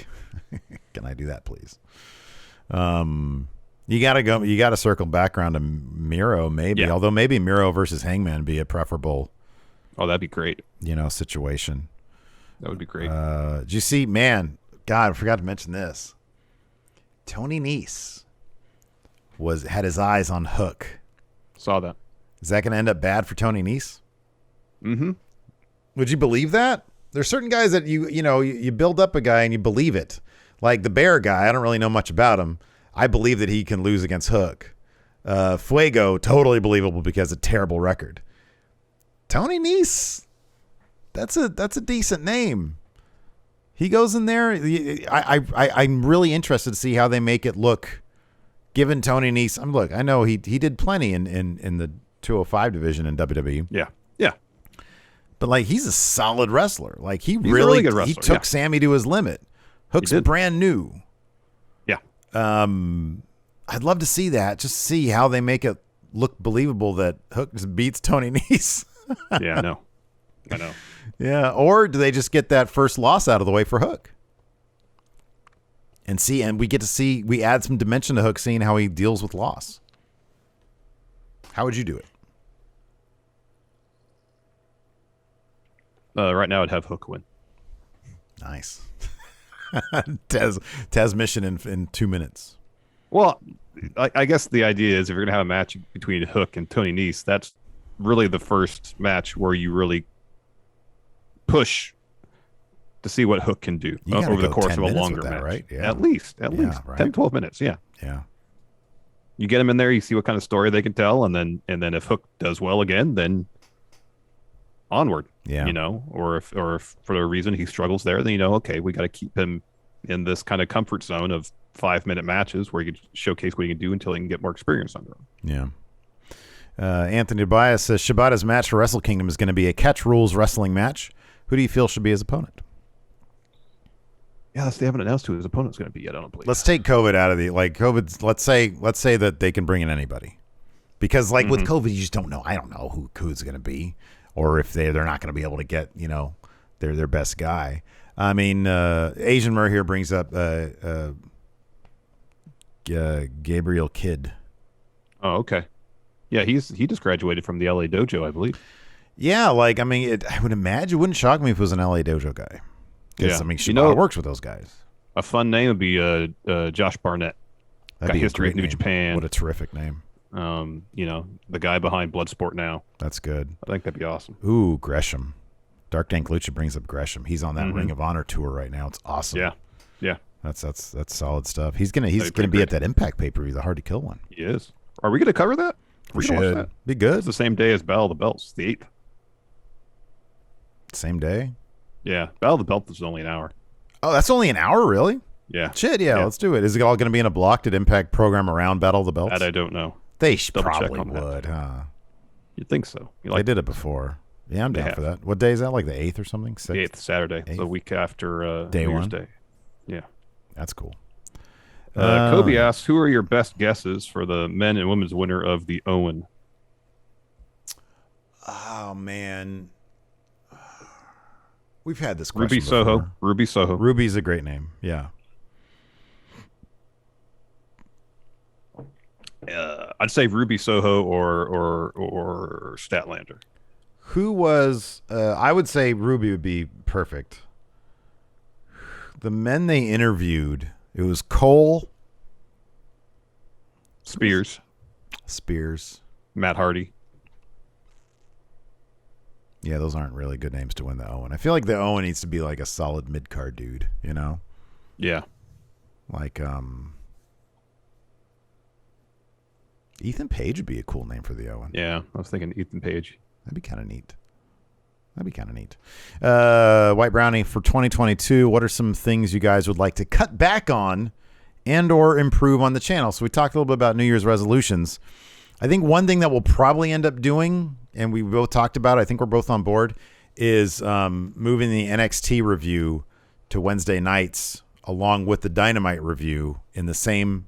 Can I do that, please? You gotta circle back around to Miro, maybe. Yeah. Although maybe Miro versus Hangman would be a preferable. Oh, that'd be great. Situation. That would be great. Did you see, man? God, I forgot to mention this. Tony Nese had his eyes on Hook. Saw that. Is that going to end up bad for Tony Nese? Mm-hmm. Would you believe that? There's certain guys that you build up a guy and you believe it. Like the Bear guy, I don't really know much about him. I believe that he can lose against Hook. Fuego, totally believable because a terrible record. Tony Nese, that's a decent name. He goes in there. I'm really interested to see how they make it look. Given Tony Nese, I know he did plenty in the 205 division in WWE. Yeah. But he's a solid wrestler. He's a really good wrestler. He took Sammy to his limit. Hook's brand new. Yeah. I'd love to see that. Just see how they make it look believable that Hook just beats Tony Nese. Yeah, I know. Yeah, or do they just get that first loss out of the way for Hook? And we add some dimension to Hook, seeing how he deals with loss. How would you do it? Right now, I'd have Hook win. Nice. Taz mission in 2 minutes. Well, I guess the idea is if you're going to have a match between Hook and Tony Nese, that's really the first match where you really push to see what Hook can do over the course of a longer match. Right? Yeah. At least right? 10, 12 minutes. Yeah. Yeah. You get him in there, you see what kind of story they can tell, and then if Hook does well again, then onward. Yeah. Or if for a reason he struggles there, then okay, we got to keep him in this kind of comfort zone of 5-minute matches where you can showcase what he can do until he can get more experience under him. Yeah. Anthony Tobias says Shibata's match for Wrestle Kingdom is going to be a catch rules wrestling match. Who do you feel should be his opponent? Yeah, they haven't announced who his opponent's going to be yet. I don't believe. Let's take COVID out of the COVID. Let's say that they can bring in anybody, because with COVID, you just don't know. I don't know who's going to be, or if they're not going to be able to get their best guy. I mean, Asian Murray here brings up Gabriel Kidd. Oh, okay. Yeah, he just graduated from the LA Dojo, I believe. Yeah, I would imagine it wouldn't shock me if it was an LA Dojo guy. Because Shibata works with those guys. A fun name would be Josh Barnett. That'd got be history of New name. Japan. What a terrific name. The guy behind Bloodsport now. That's good. I think that'd be awesome. Ooh, Gresham. Dark Dank Lucha brings up Gresham. He's on that Ring of Honor tour right now. It's awesome. Yeah. Yeah. That's solid stuff. He's gonna be at that Impact pay-per-view, the Hard to Kill one. He is. Are we gonna cover that? We should. Watch that? Be good. It's the same day as Battle of the Belts, the 8th. Same day? Yeah. Battle of the Belts is only an hour. Oh, that's only an hour, really? Yeah. Shit, yeah, let's do it. Is it all going to be in a block? Did Impact program around Battle of the Belts? That I don't know. They probably would, huh? You'd think so. They did it before. Yeah, I'm down for that. What day is that? Like the 8th or something? 6th? The 8th, Saturday. 8th? The week after Day New Year's one? Day. Yeah. That's cool. Kobe asks, who are your best guesses for the men and women's winner of the Owen? Oh, man. We've had this question Ruby Soho. before. Ruby Soho. Ruby's a great name. Yeah. I'd say Ruby Soho or Statlander. Who was? I would say Ruby would be perfect. The men they interviewed, it was Cole, Spears, Matt Hardy. Yeah, those aren't really good names to win the Owen. I feel like the Owen needs to be like a solid mid-card dude, Yeah. Like Ethan Page would be a cool name for the Owen. Yeah, I was thinking Ethan Page. That'd be kind of neat. White Brownie, for 2022, what are some things you guys would like to cut back on and or improve on the channel? So we talked a little bit about New Year's resolutions. I think one thing that we'll probably end up doing, and we both talked about, I think we're both on board, is moving the NXT review to Wednesday nights along with the Dynamite review in the same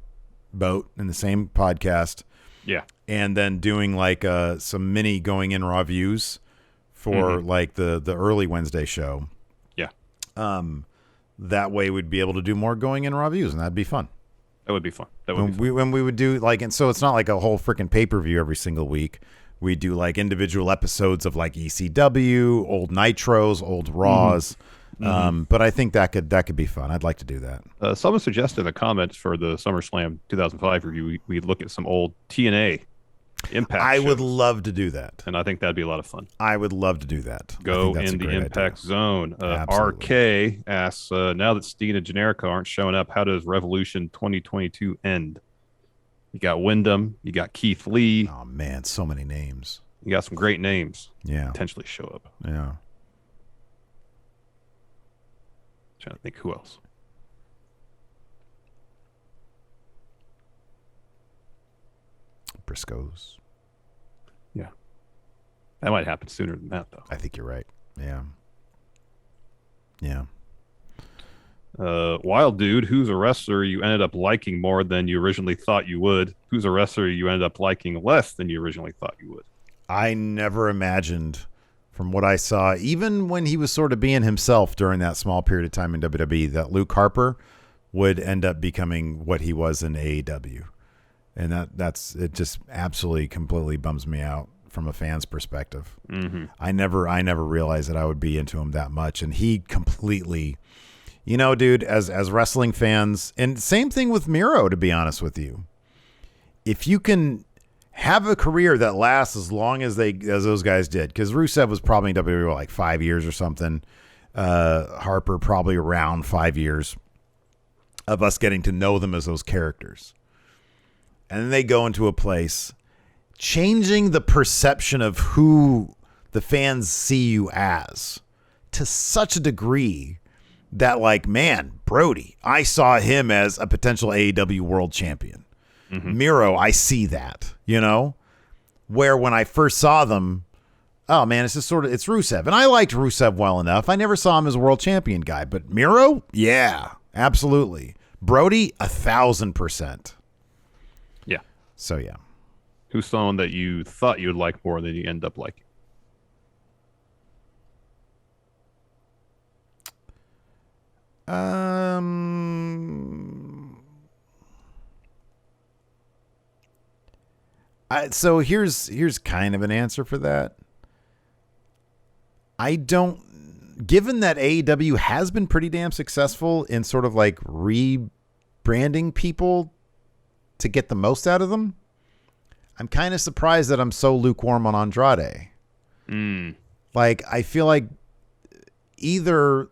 boat, in the same podcast. Yeah. And then doing like some mini going in raw views for like the early Wednesday show. Yeah. That way we'd be able to do more going in raw views, and that'd be fun. That would be fun. When we would do and so it's not like a whole freaking pay-per-view every single week. We do like individual episodes of like ECW, old Nitros, old Raws. But I think that could be fun. I'd like to do that. Someone suggested in the comments for the SummerSlam 2005 review, we look at some old TNA Impact I shows. would love to do that. And I think that'd be a lot of fun. I would love to do that. Go in the Impact zone. RK asks, now that Steen and Generico aren't showing up, how does Revolution 2022 end? You got Wyndham. You got Keith Lee. Oh, man, so many names. You got some great names. Yeah. Potentially show up. Yeah. Trying to think who else. Briscoes. Yeah. That might happen sooner than that, though. I think you're right. Yeah. Yeah. Wild Dude, who's a wrestler you ended up liking more than you originally thought you would? Who's a wrestler you ended up liking less than you originally thought you would? I never imagined, from what I saw, even when he was sort of being himself during that small period of time in WWE, that Luke Harper would end up becoming what he was in AEW. And that's it. Just absolutely completely bums me out from a fan's perspective. I never realized that I would be into him that much, and he completely, dude, as wrestling fans, and same thing with Miro, to be honest with you, if you can have a career that lasts as long as those guys did. Because Rusev was probably in WWE like 5 years or something. Harper probably around 5 years of us getting to know them as those characters. And then they go into a place changing the perception of who the fans see you as to such a degree that, like, man, Brody, I saw him as a potential AEW world champion. Mm-hmm. Miro, I see that, you know, where when I first saw them, oh man, it's just it's Rusev. And I liked Rusev well enough. I never saw him as a world champion guy, but Miro, yeah, absolutely. Brody, 1,000%. Yeah. So yeah. Who's someone that you thought you would like more than you end up liking? So here's kind of an answer for that. Given that AEW has been pretty damn successful in sort of like rebranding people to get the most out of them, I'm kind of surprised that I'm so lukewarm on Andrade. Like, I feel like either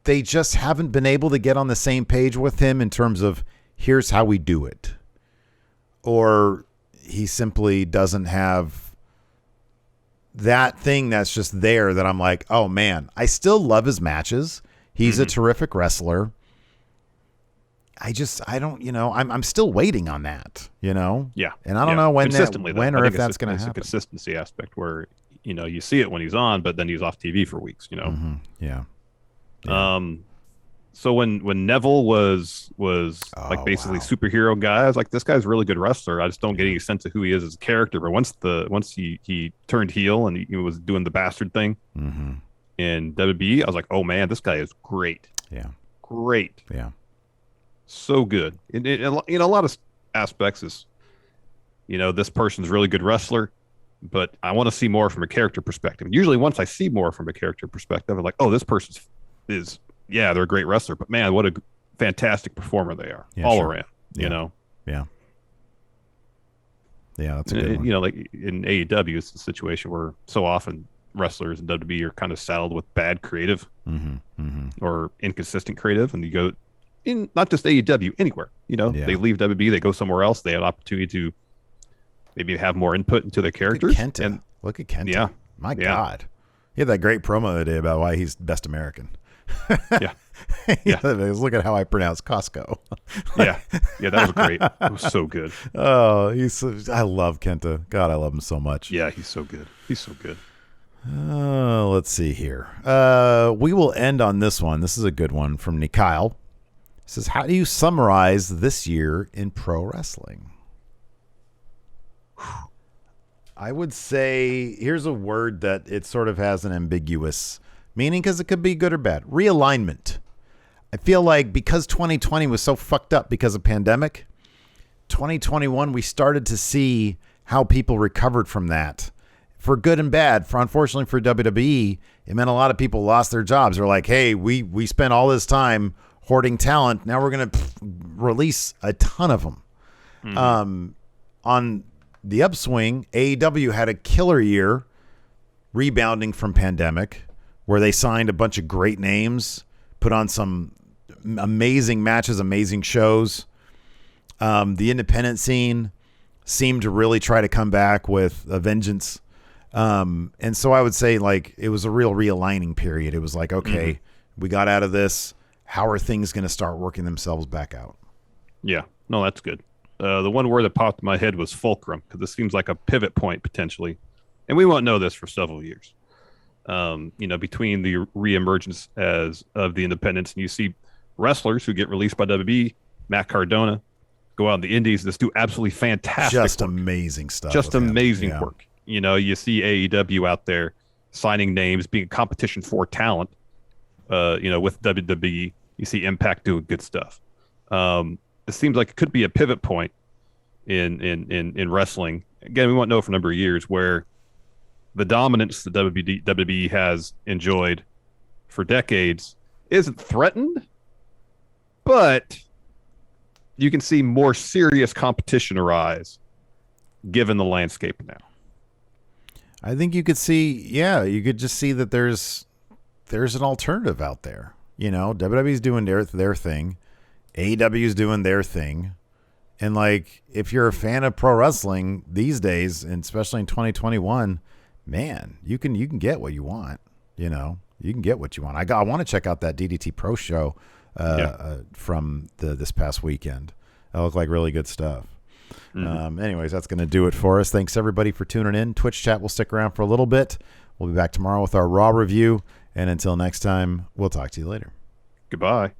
they just haven't been able to get on the same page with him in terms of here's how we do it, or he simply doesn't have that thing that's just there that I'm like, oh man, I still love his matches. He's a terrific wrestler. I don't, I'm still waiting on that, Yeah. And I don't know when or if that's going to happen. It's a consistency aspect where, you see it when he's on, but then he's off TV for weeks, Mm-hmm. Yeah. So when Neville was basically superhero guy, I was like, this guy's a really good wrestler. I just don't get any sense of who he is as a character. But once he turned heel and he was doing the bastard thing in WWE, I was like, oh man, this guy is great. Yeah. Great. Yeah. So good. A lot of aspects is, this person's a really good wrestler, but I want to see more from a character perspective. Usually once I see more from a character perspective, I'm like, oh, this person is they're a great wrestler, but man, what a fantastic performer they are around, Yeah. Yeah, that's a good one. Like in AEW, it's a situation where so often wrestlers in WWE are kind of saddled with bad creative or inconsistent creative, and you go in not just AEW, anywhere. They leave WWE, they go somewhere else, they have an opportunity to maybe have more input into their characters. Look at Kenta. Yeah. My God. He had that great promo the day about why he's best American. Yeah. Look at how I pronounce Costco. Yeah, that was great. It was so good. Oh, I love Kenta. God, I love him so much. Yeah, he's so good. Let's see here. We will end on this one. This is a good one from Nikyle. It says, how do you summarize this year in pro wrestling? I would say, here's a word that it sort of has an ambiguous meaning because it could be good or bad. Realignment. I feel like because 2020 was so fucked up because of pandemic, 2021 we started to see how people recovered from that for good and bad. Unfortunately for WWE, it meant a lot of people lost their jobs. They're like, hey, we spent all this time hoarding talent. Now we're going to release a ton of them. On the upswing, AEW had a killer year rebounding from pandemic where they signed a bunch of great names, put on some amazing matches, amazing shows. The independent scene seemed to really try to come back with a vengeance. And so I would say, like, it was a real realigning period. It was like, okay, we got out of this. How are things going to start working themselves back out? Yeah, no, that's good. The one word that popped in my head was fulcrum, because this seems like a pivot point potentially. And we won't know this for several years. Between the reemergence of the independents, and you see wrestlers who get released by WWE, Matt Cardona, go out in the indies, just do absolutely fantastic work. Amazing stuff. Just amazing work. You see AEW out there signing names, being a competition for talent. With WWE, you see Impact doing good stuff. It seems like it could be a pivot point in wrestling. Again, we won't know for a number of years, where the dominance that WWE has enjoyed for decades isn't threatened, but you can see more serious competition arise given the landscape now. I think you could just see that there's an alternative out there. WWE's doing their thing. AEW's doing their thing. And like, if you're a fan of pro wrestling these days, and especially in 2021, man, you can get what you want. You can get what you want. I want to check out that DDT Pro show from this past weekend. That looked like really good stuff. Anyways, that's going to do it for us. Thanks everybody for tuning in. Twitch chat will stick around for a little bit. We'll be back tomorrow with our Raw review. And until next time, we'll talk to you later. Goodbye.